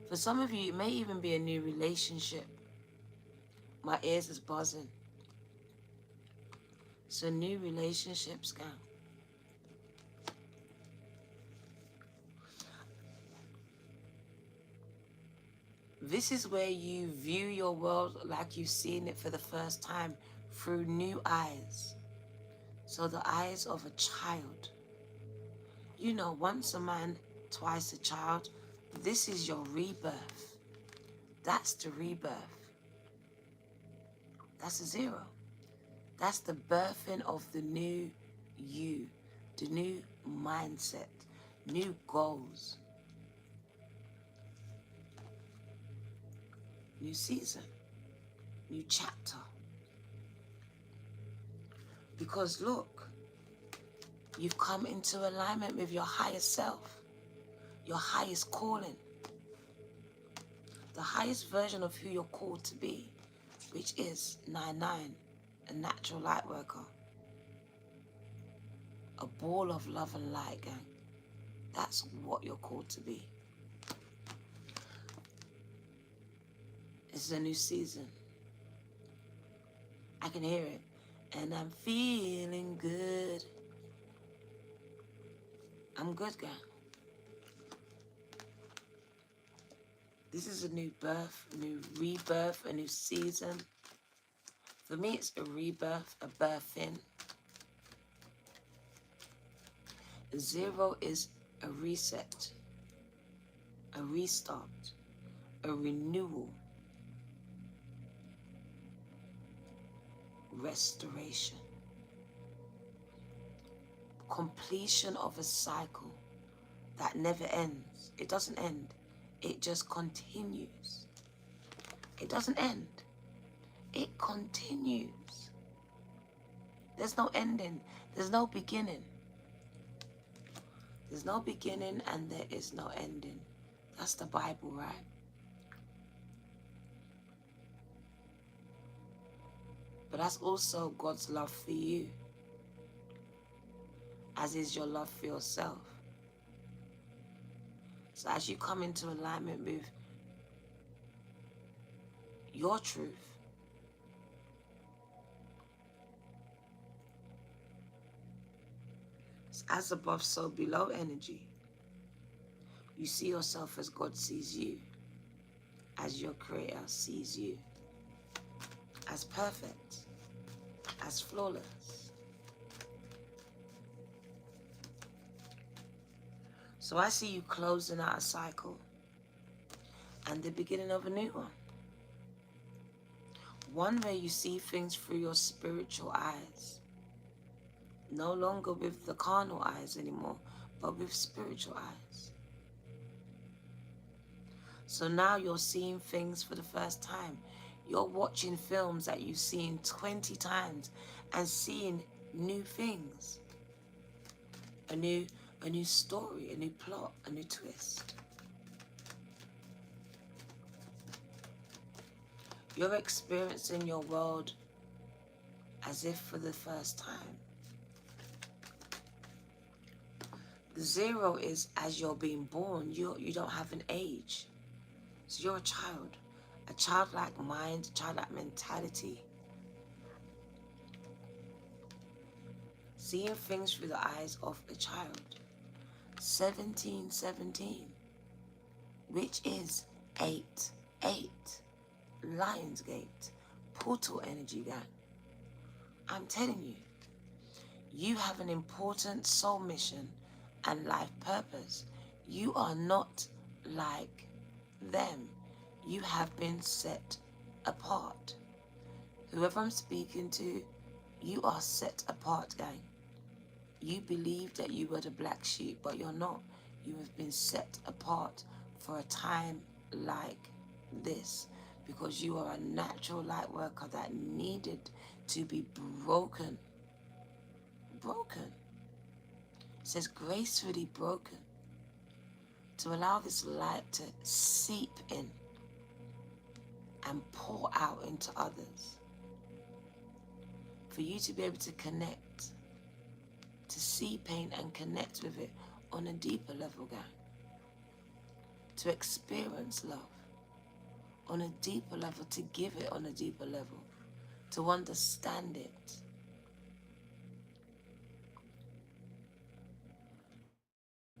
for some of you, it may even be a new relationship. My ears is buzzing. So new relationships, gang. This is where you view your world like you've seen it for the first time through new eyes. So the eyes of a child. You know, once a man, twice a child. This is your rebirth. That's the rebirth. That's a 0. That's the birthing of the new you, the new mindset, new goals, new season, new chapter. Because look, you've come into alignment with your higher self, your highest calling, the highest version of who you're called to be, which is 99, a natural light worker, a ball of love and light, gang. That's what you're called to be. It's a new season. I can hear it. And I'm feeling good. I'm good, gang. This is a new birth, a new rebirth, a new season. For me, it's a rebirth, a birthing. 0 is a reset, a restart, a renewal, restoration, completion of a cycle that never ends. It doesn't end. It just continues. It doesn't end. It continues. There's no ending. There's no beginning. There's no beginning and there is no ending. That's the Bible, right? But that's also God's love for you, as is your love for yourself. So as you come into alignment with your truth, it's as above, so below energy. You see yourself as God sees you. as your Creator sees you, as perfect, as flawless. So I see you closing out a cycle and the beginning of a new one. One where you see things through your spiritual eyes. No longer with the carnal eyes anymore, but with spiritual eyes. So now you're seeing things for the first time. You're watching films that you've seen 20 times and seeing new things. A new story, a new plot, a new twist. You're experiencing your world as if for the first time. The 0 is as you're being born, you don't have an age. So you're a childlike mind, a childlike mentality. Seeing things through the eyes of a child. 1717, which is 8, Lionsgate, portal energy, gang. I'm telling you, you have an important soul mission and life purpose. You are not like them. You have been set apart. Whoever I'm speaking to, you are set apart, gang. You believe that you were the black sheep, but you're not. You have been set apart for a time like this because you are a natural light worker that needed to be broken. Broken. It says gracefully broken, to allow this light to seep in and pour out into others. For you to be able to connect, to see pain and connect with it on a deeper level, gang. To experience love on a deeper level, to give it on a deeper level, to understand it.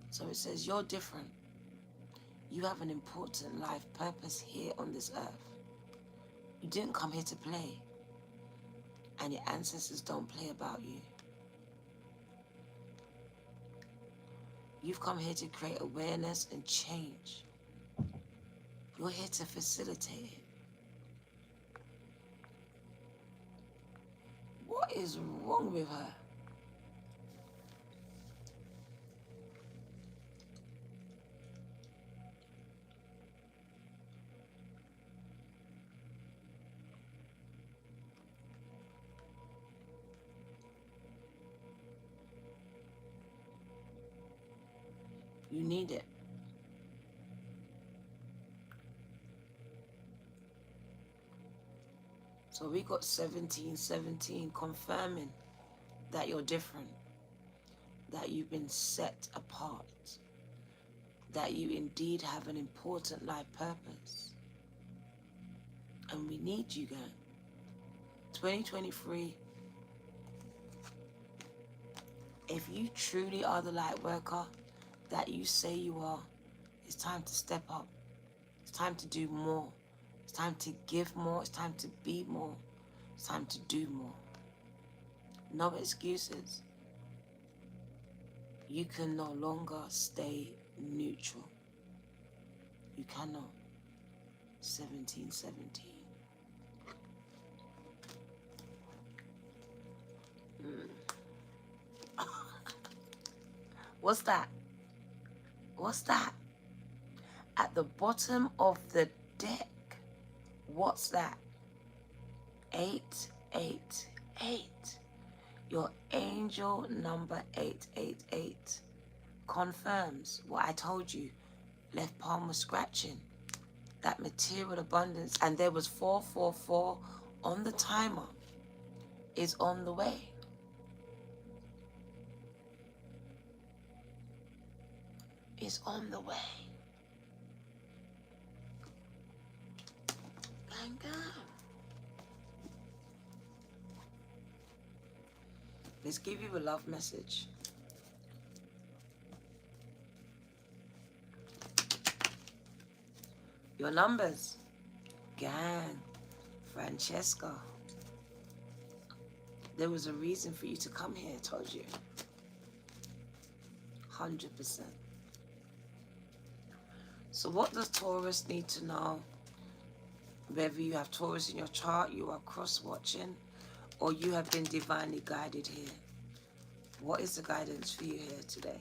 So it says you're different. You have an important life purpose here on this earth. You didn't come here to play, and your ancestors don't play about you. You've come here to create awareness and change. You're here to facilitate it. What is wrong with her? You need it. So we got 1717 confirming that you're different, that you've been set apart, that you indeed have an important life purpose. And we need you, guys. 2023, if you truly are the light worker that you say you are, it's time to step up. It's time to do more. It's time to give more. It's time to be more. It's time to do more. No excuses. You can no longer stay neutral. You cannot. 1717. What's that? What's that? At the bottom of the deck. What's that? 888. Your angel number 888 confirms what I told you. Left palm was scratching. That material abundance. And there was 444 on the timer. Is on the way. Is on the way. Gang, gang. Let's give you a love message. Your numbers Gang, Francesca, there was a reason for you to come here, I told you. 100%. So what does Taurus need to know? Whether you have Taurus in your chart, you are cross-watching, or you have been divinely guided here. What is the guidance for you here today?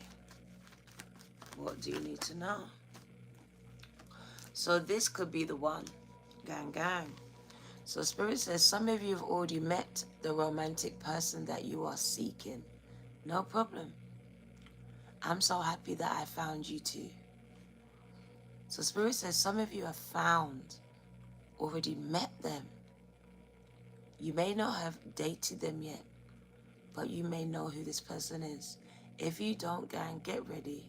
What do you need to know? So this could be the one. Gang, gang. So Spirit says some of you have already met the romantic person that you are seeking. No problem. I'm so happy that I found you too. So Spirit says some of you have already met them. You may not have dated them yet, but you may know who this person is. If you don't, gang, get ready.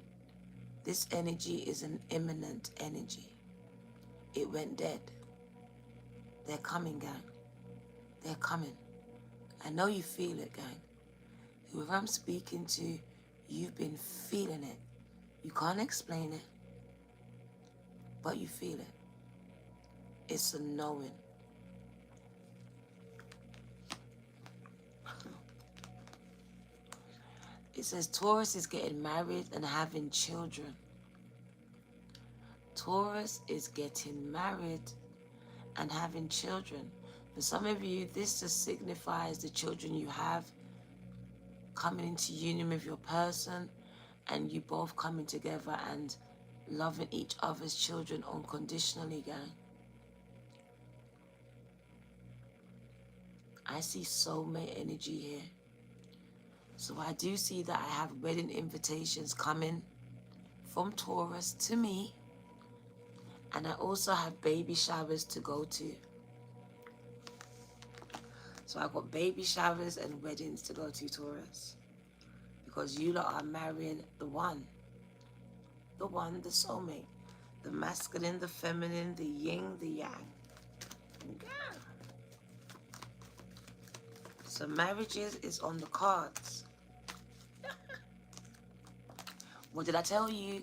This energy is an imminent energy. It went dead. They're coming, gang. They're coming. I know you feel it, gang. Whoever I'm speaking to, you've been feeling it. You can't explain it, but you feel it. It's a knowing. It says Taurus is getting married and having children. Taurus is getting married and having children. For some of you, this just signifies the children you have coming into union with your person, and you both coming together and loving each other's children unconditionally, gang. I see soulmate energy here. So I do see that I have wedding invitations coming from Taurus to me, and I also have baby showers to go to. So I've got baby showers and weddings to go to, Taurus, because you lot are marrying the one, the soulmate, the masculine, the feminine, the yin, the yang. Yeah. So marriages is on the cards. What did I tell you?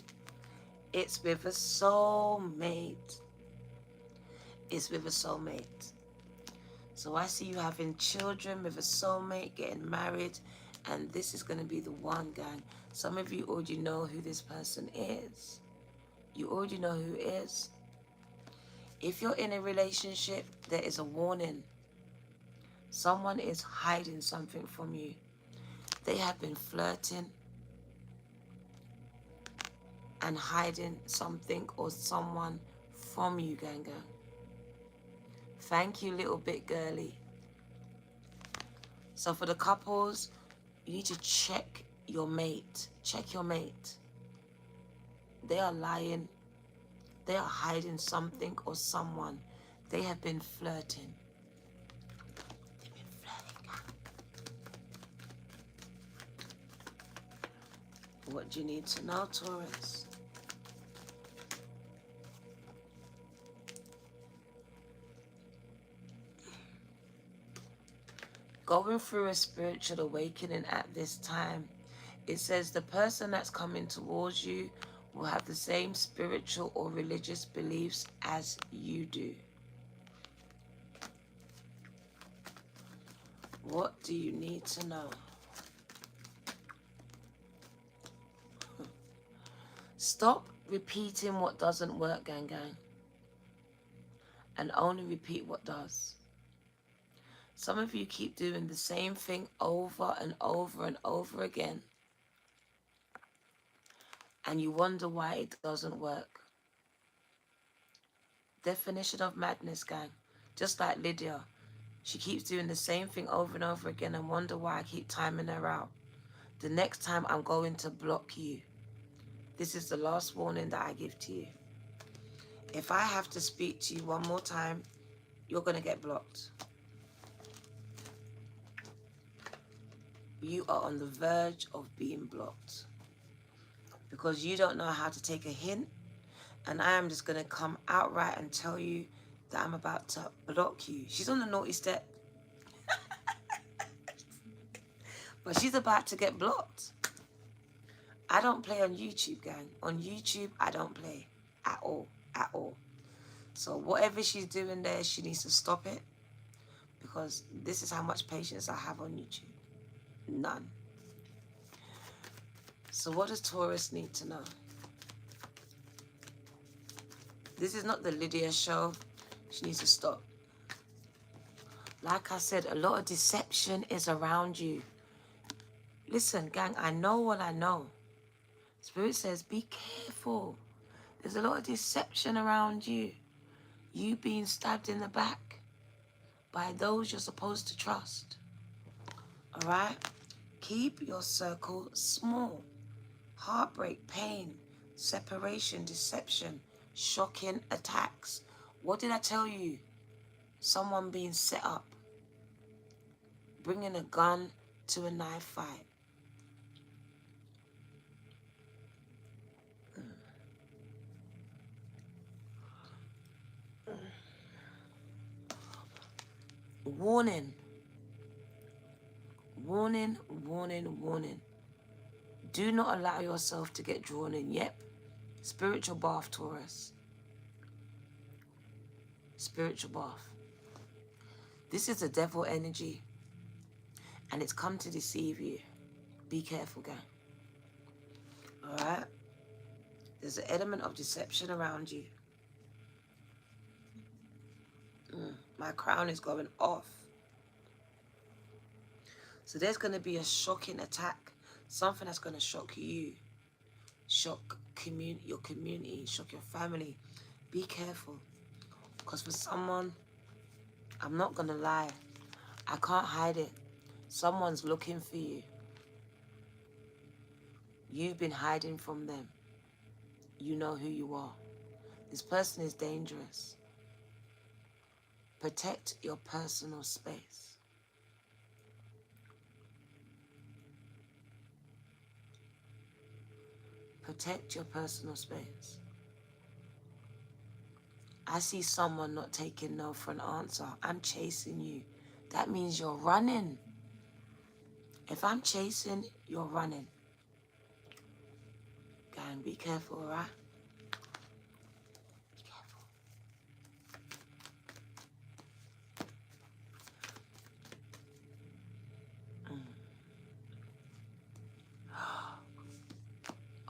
It's with a soulmate. It's with a soulmate. So I see you having children with a soulmate, getting married, and this is going to be the one, gang. Some of you already know who this person is. You already know who it is. If you're in a relationship, there is a warning. Someone is hiding something from you. They have been flirting and hiding something or someone from you, gang. Thank you, little bit girly. So for the couples, you need to check your mate. Check your mate. They are lying. They are hiding something or someone. They have been flirting. They've been flirting. What do you need to know, Taurus? Going through a spiritual awakening at this time. It says the person that's coming towards you will have the same spiritual or religious beliefs as you do. What do you need to know? Stop repeating what doesn't work, gang, and only repeat what does. Some of you keep doing the same thing over and over and over again, and you wonder why it doesn't work. Definition of madness, gang. Just like Lydia. She keeps doing the same thing over and over again and wonder why I keep timing her out. The next time I'm going to block you. This is the last warning that I give to you. If I have to speak to you one more time, you're going to get blocked. You are on the verge of being blocked. Because you don't know how to take a hint, and I am just going to come outright and tell you that I'm about to block you. She's on the naughty step. But she's about to get blocked. I don't play on YouTube, gang. On YouTube, I don't play at all, at all. So whatever she's doing there, she needs to stop it, because this is how much patience I have on YouTube. None. So what does Taurus need to know? This is not the Lydia show. She needs to stop. Like I said, a lot of deception is around you. Listen, gang, I know what I know. Spirit says, be careful. There's a lot of deception around you. You being stabbed in the back by those you're supposed to trust. All right? Keep your circle small. Heartbreak, pain, separation, deception, shocking attacks. What did I tell you? Someone being set up. Bringing a gun to a knife fight. Warning. Warning, warning, warning. Do not allow yourself to get drawn in. Yep. Spiritual bath, Taurus. Spiritual bath. This is the devil energy. And it's come to deceive you. Be careful, gang. Alright? There's an element of deception around you. My crown is going off. So there's going to be a shocking attack. Something that's going to shock you. Shock your community. Shock your family. Be careful. Because for someone, I'm not going to lie. I can't hide it. Someone's looking for you. You've been hiding from them. You know who you are. This person is dangerous. Protect your personal space. Protect your personal space. I see someone not taking no for an answer. I'm chasing you. That means you're running. If I'm chasing, you're running. Gang, be careful, all right? Be careful.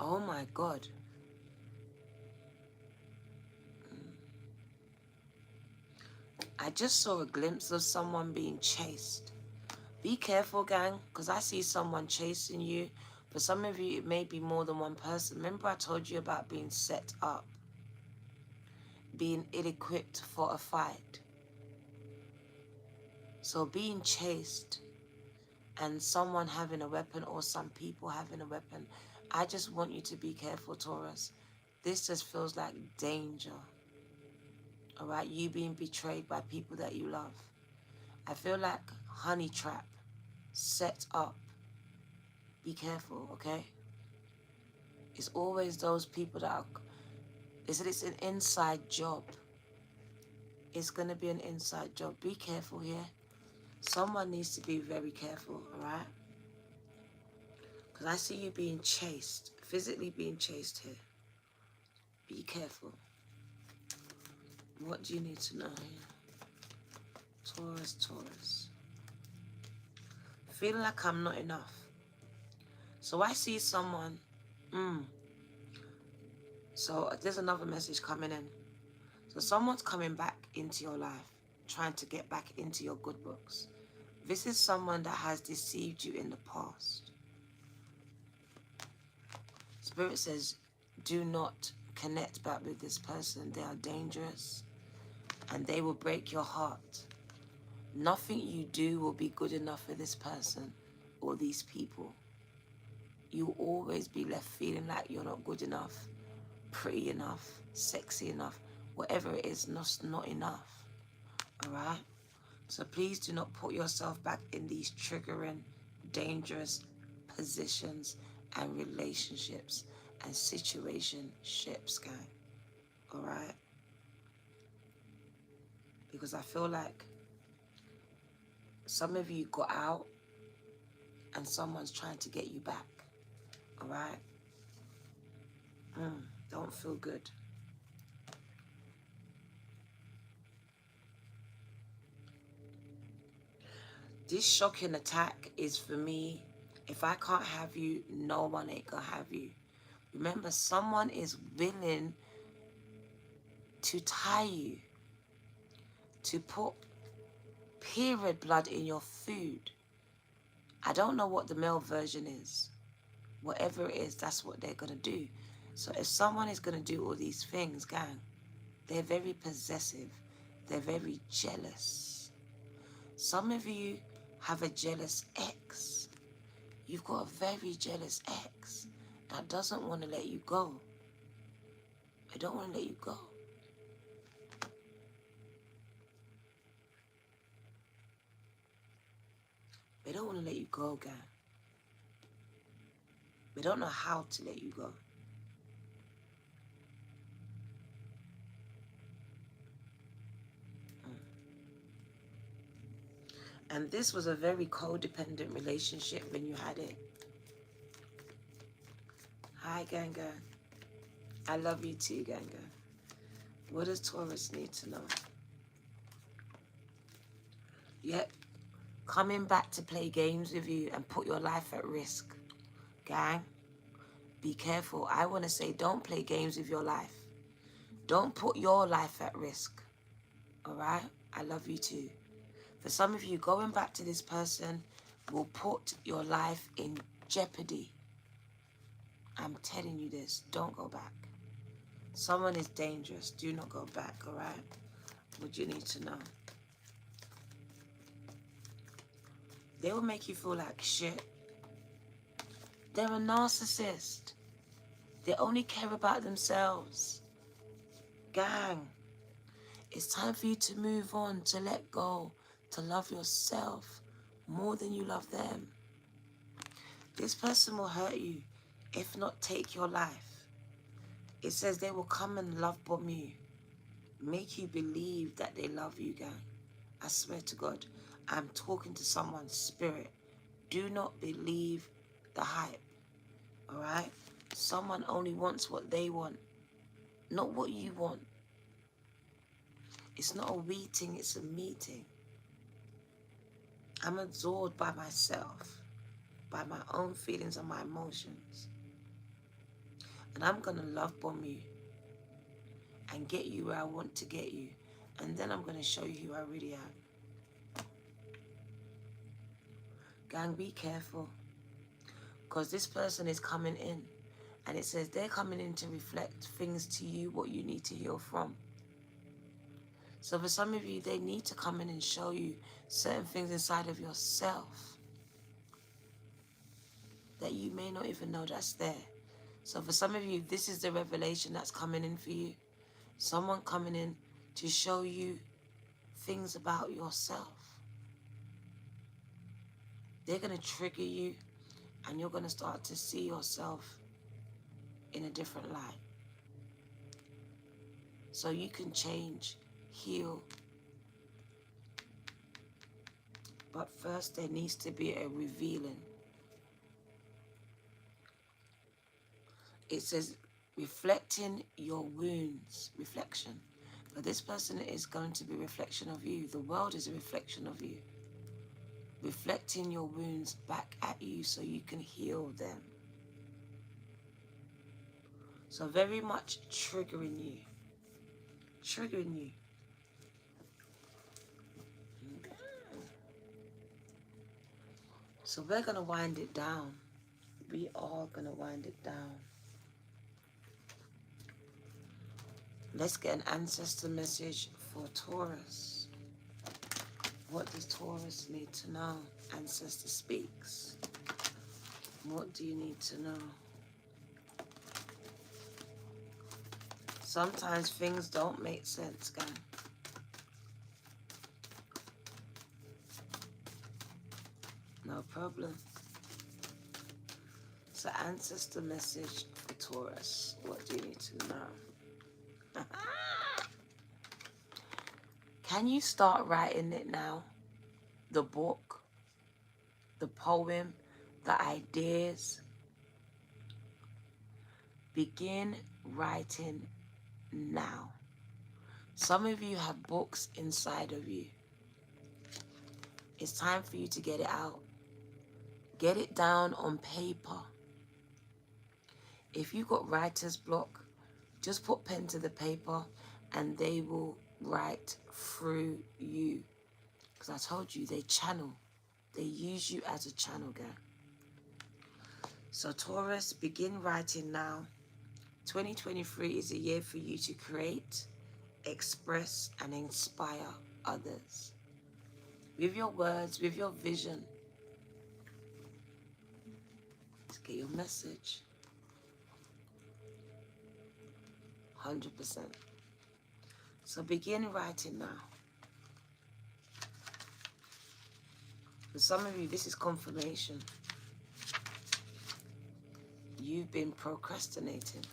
Oh my God. I just saw a glimpse of someone being chased. Be careful, gang, because I see someone chasing you. For some of you, it may be more than one person. Remember I told you about being set up, being ill-equipped for a fight. So being chased and someone having a weapon or some people having a weapon, I just want you to be careful, Taurus. This just feels like danger. All right, you being betrayed by people that you love. I feel like honey trap, set up. Be careful, okay? It's always those people that are, they said it's an inside job. It's going to be an inside job. Be careful here. Someone needs to be very careful, all right? Because I see you being chased, physically being chased here. Be careful. What do you need to know here? Taurus, Taurus. Feeling like I'm not enough. So I see someone, So there's another message coming in. So someone's coming back into your life, trying to get back into your good books. This is someone that has deceived you in the past. Spirit says, do not connect back with this person. They are dangerous and they will break your heart. Nothing you do will be good enough for this person or these people. You'll always be left feeling like you're not good enough, pretty enough, sexy enough, whatever it is, not enough. All right? So please do not put yourself back in these triggering, dangerous positions and relationships and situationships, gang. All right? Because I feel like some of you got out and someone's trying to get you back. All right? Don't feel good. This shocking attack is for me. If I can't have you, no one ain't gonna have you. Remember, someone is willing to tie you, to put period blood in your food. I don't know what the male version is. Whatever it is, that's what they're gonna do. So if someone is gonna do all these things, gang, they're very possessive. They're very jealous. Some of you have a jealous ex. You've got a very jealous ex that doesn't want to let you go. They don't want to let you go. They don't want to let you go, gang. They don't know how to let you go. And this was a very codependent relationship when you had it. Hi, Ganga. I love you too, Ganga. What does Taurus need to know? Yep. Coming back to play games with you and put your life at risk. Gang, be careful. I want to say don't play games with your life. Don't put your life at risk. All right? I love you too. For some of you, going back to this person will put your life in jeopardy. I'm telling you this. Don't go back. Someone is dangerous. Do not go back, all right? What do you need to know? They will make you feel like shit. They're a narcissist. They only care about themselves. Gang, it's time for you to move on, to let go, to love yourself more than you love them. This person will hurt you, if not take your life. It says they will come and love bomb you, make you believe that they love you, gang. I swear to God, I'm talking to someone's spirit. Do not believe the hype, all right? Someone only wants what they want, not what you want. It's not a we thing, it's a meeting. I'm absorbed by myself, by my own feelings and my emotions. And I'm going to love bomb you and get you where I want to get you. And then I'm going to show you who I really am. Gang, be careful. Because this person is coming in. And it says they're coming in to reflect things to you, what you need to heal from. So for some of you, they need to come in and show you certain things inside of yourself that you may not even know that's there. So for some of you, this is the revelation that's coming in for you. Someone coming in to show you things about yourself. They're going to trigger you and you're going to start to see yourself in a different light. So you can change, heal. But first there needs to be a revealing. It says reflecting your wounds, reflection. But this person is going to be a reflection of you. The world is a reflection of you. Reflecting your wounds back at you so you can heal them. So very much triggering you. Triggering you. So we're going to wind it down. We are going to wind it down. Let's get an ancestor message for Taurus. What does Taurus need to know? Ancestor speaks. What do you need to know? Sometimes things don't make sense, guys. No problem. So ancestor message for Taurus. What do you need to know? Can you start writing it now? The book, the poem, the ideas. Begin writing now. Some of you have books inside of you. It's time for you to get it out. Get it down on paper. If you got writer's block, just put pen to the paper and they will write through you. Because I told you, they channel. They use you as a channel, guy. So Taurus, begin writing now. 2023 is a year for you to create, express, and inspire others. With your words, with your vision. Let's get your message. 100%. So begin writing now. For some of you, this is confirmation. You've been procrastinating.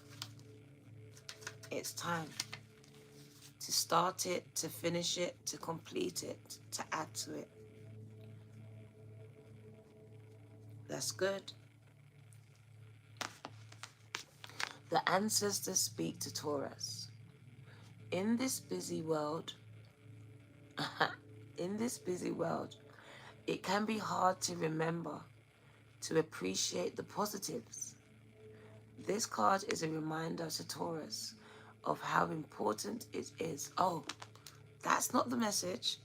It's time to start it, to finish it, to complete it, to add to it. That's good. The ancestors speak to Taurus. In this busy world, it can be hard to remember to appreciate the positives. This card is a reminder to Taurus of how important it is. Oh, that's not the message.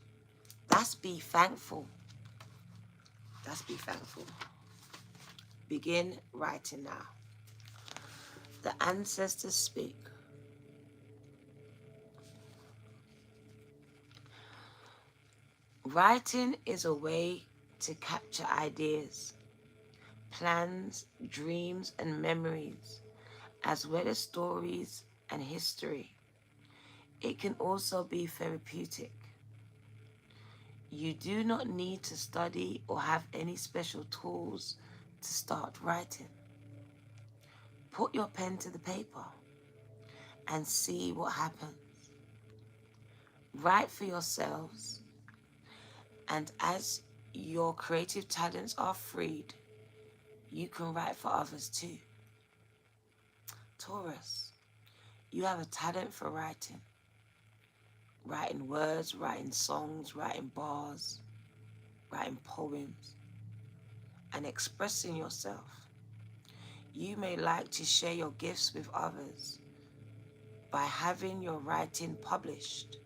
That's be thankful. That's be thankful. Begin writing now. The ancestors speak. Writing is a way to capture ideas, plans, dreams, and memories, as well as stories and history. It can also be therapeutic. You do not need to study or have any special tools to start writing. Put your pen to the paper and see what happens. Write for yourselves, and as your creative talents are freed, you can write for others too. Taurus, you have a talent for writing. Writing words, writing songs, writing bars, writing poems, and expressing yourself. You may like to share your gifts with others by having your writing published.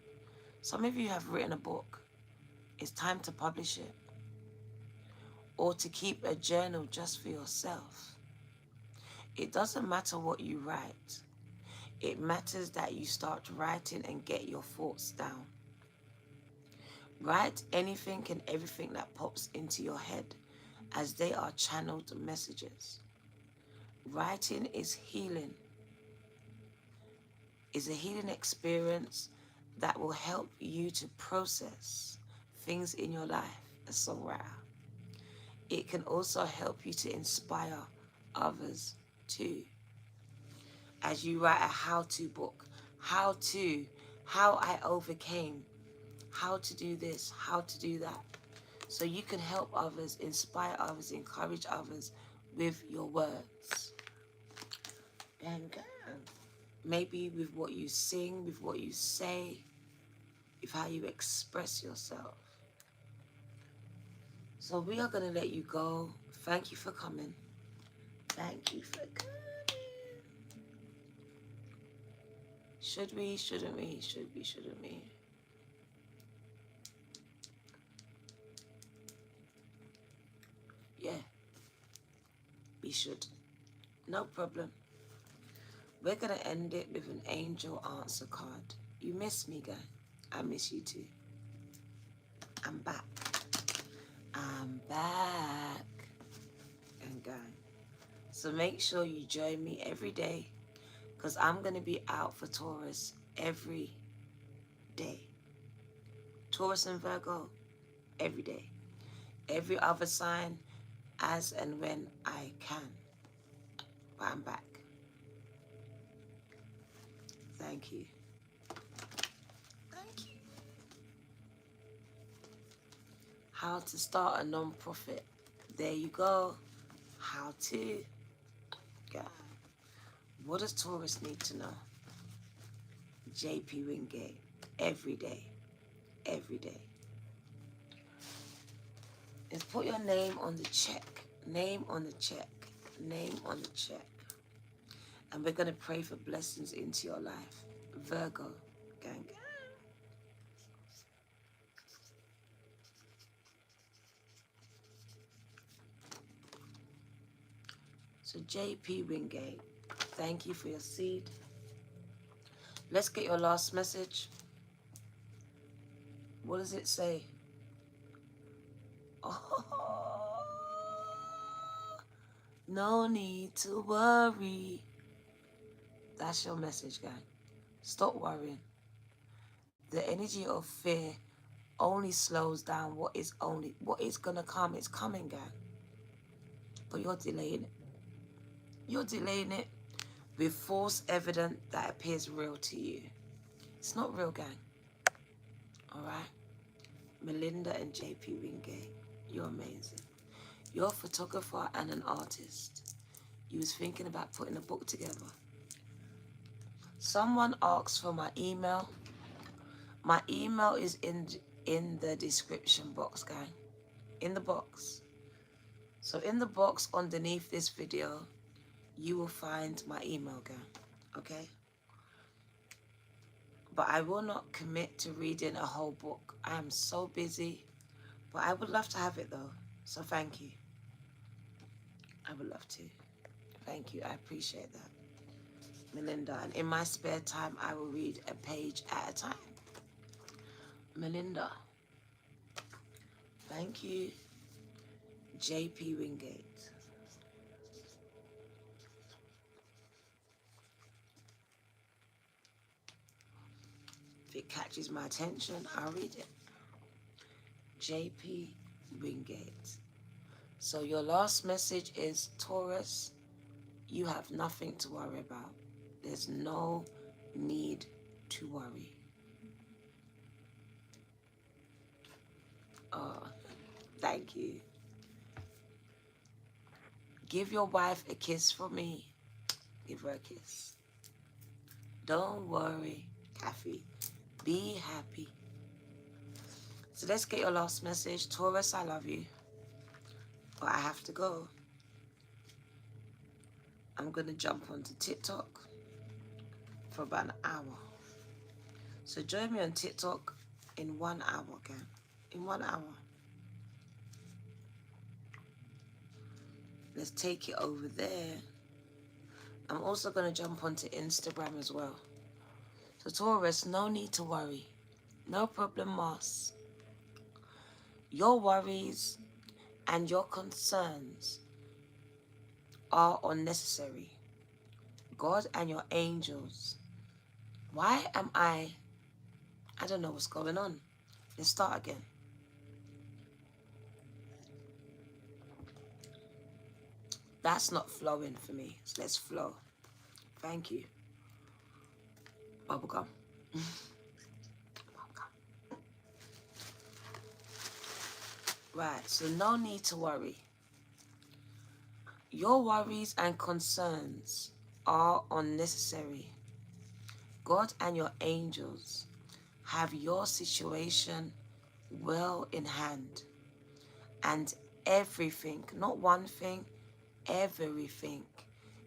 Some of you have written a book. It's time to publish it. Or to keep a journal just for yourself. It doesn't matter what you write. It matters that you start writing and get your thoughts down. Write anything and everything that pops into your head, as they are channeled messages. Writing is healing. It's a healing experience that will help you to process things in your life as songwriter. It can also help you to inspire others too. As you write a how-to book, how I overcame, how to do this, how to do that. So you can help others, inspire others, encourage others with your words. And maybe with what you sing, with what you say, with how you express yourself. So we are going to let you go. Thank you for coming. Thank you for coming. Should we, shouldn't we, should we, shouldn't we? Yeah, we should. No problem. We're going to end it with an angel answer card. You miss me, guy. I miss you too. I'm back. I'm back. And guy. So make sure you join me every day, because I'm going to be out for Taurus every day. Taurus and Virgo, every day. Every other sign, as and when I can. But I'm back. Thank you. Thank you. How to start a non-profit. There you go. How to. God. What does Taurus need to know? JP Wingate. Every day. Every day. is put your name on the check. Name on the check. Name on the check. And we're going to pray for blessings into your life. Virgo. Gang, gang. So JP Wingate, thank you for your seed. Let's get your last message. What does it say? Oh, no need to worry. That's your message, gang. Stop worrying. The energy of fear only slows down what is gonna come. It's coming, gang. But you're delaying it. You're delaying it with false evidence that appears real to you. It's not real, gang. Alright? Melinda and JP Wingate, you're amazing. You're a photographer and an artist. You was thinking about putting a book together. Someone asked for my email. My email is in the description box, gang. In the box. So in the box underneath this video, you will find my email, gang. Okay? But I will not commit to reading a whole book. I am so busy. But I would love to have it though. So thank you. I would love to. Thank you. I appreciate that. Melinda. And in my spare time, I will read a page at a time. Melinda. Thank you. JP Wingate. If it catches my attention, I'll read it. JP Wingate. So your last message is, Taurus, you have nothing to worry about. There's no need to worry. Oh, thank you. Give your wife a kiss for me. Give her a kiss. Don't worry, Kathy. Be happy. So let's get your last message. Taurus, I love you. But I have to go. I'm going to jump onto TikTok for about an hour. So join me on TikTok in 1 hour, okay? In 1 hour. Let's take it over there. I'm also going to jump onto Instagram as well. So Taurus, no need to worry. No problem, Mars. Your worries and your concerns are unnecessary. God and your angels. Why am I don't know what's going on. Let's start again. That's not flowing for me. So let's flow. Thank you. Bubblegum. Bubblegum. Right, so no need to worry. Your worries and concerns are unnecessary. God and your angels have your situation well in hand. And everything, not one thing, everything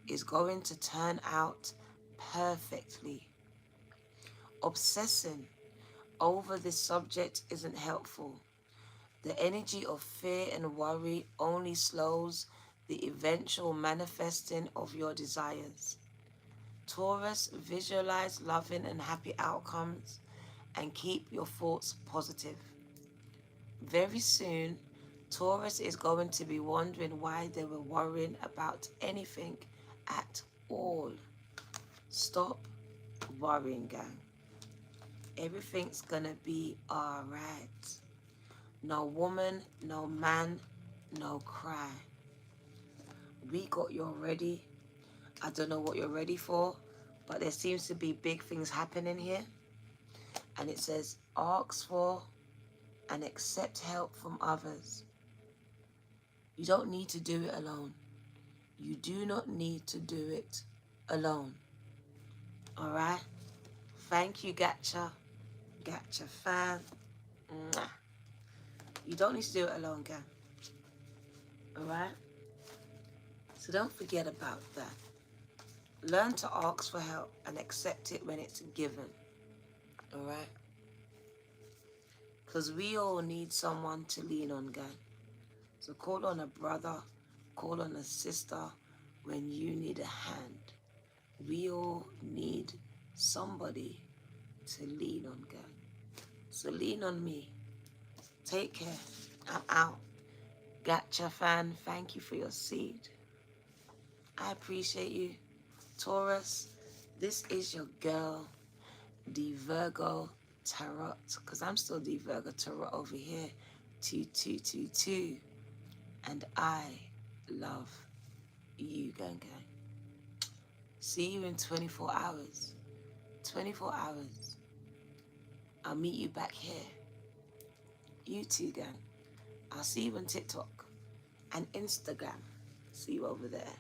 is going to turn out perfectly. Obsessing over this subject isn't helpful. The energy of fear and worry only slows the eventual manifesting of your desires. Taurus, visualize loving and happy outcomes and keep your thoughts positive. Very soon, Taurus is going to be wondering why they were worrying about anything at all. Stop worrying, gang. Everything's gonna be alright. No woman, no man, no cry. We got you ready. I don't know what you're ready for, but there seems to be big things happening here. And it says, ask for and accept help from others. You don't need to do it alone. You do not need to do it alone. All right? Thank you, Gacha. Gacha fan. Mwah. You don't need to do it alone, gang. Alright? So don't forget about that. Learn to ask for help and accept it when it's given. Alright? Because we all need someone to lean on, gang. So call on a brother, call on a sister when you need a hand. We all need somebody to lean on, gang. So lean on me. Take care. I'm out. Gotcha, fan. Thank you for your seed. I appreciate you. Taurus, this is your girl, the Virgo Tarot. Because I'm still the Virgo Tarot over here. 2222. And I love you, gang gang. See you in 24 hours. 24 hours. I'll meet you back here. You too, gang. I'll see you on TikTok and Instagram. See you over there.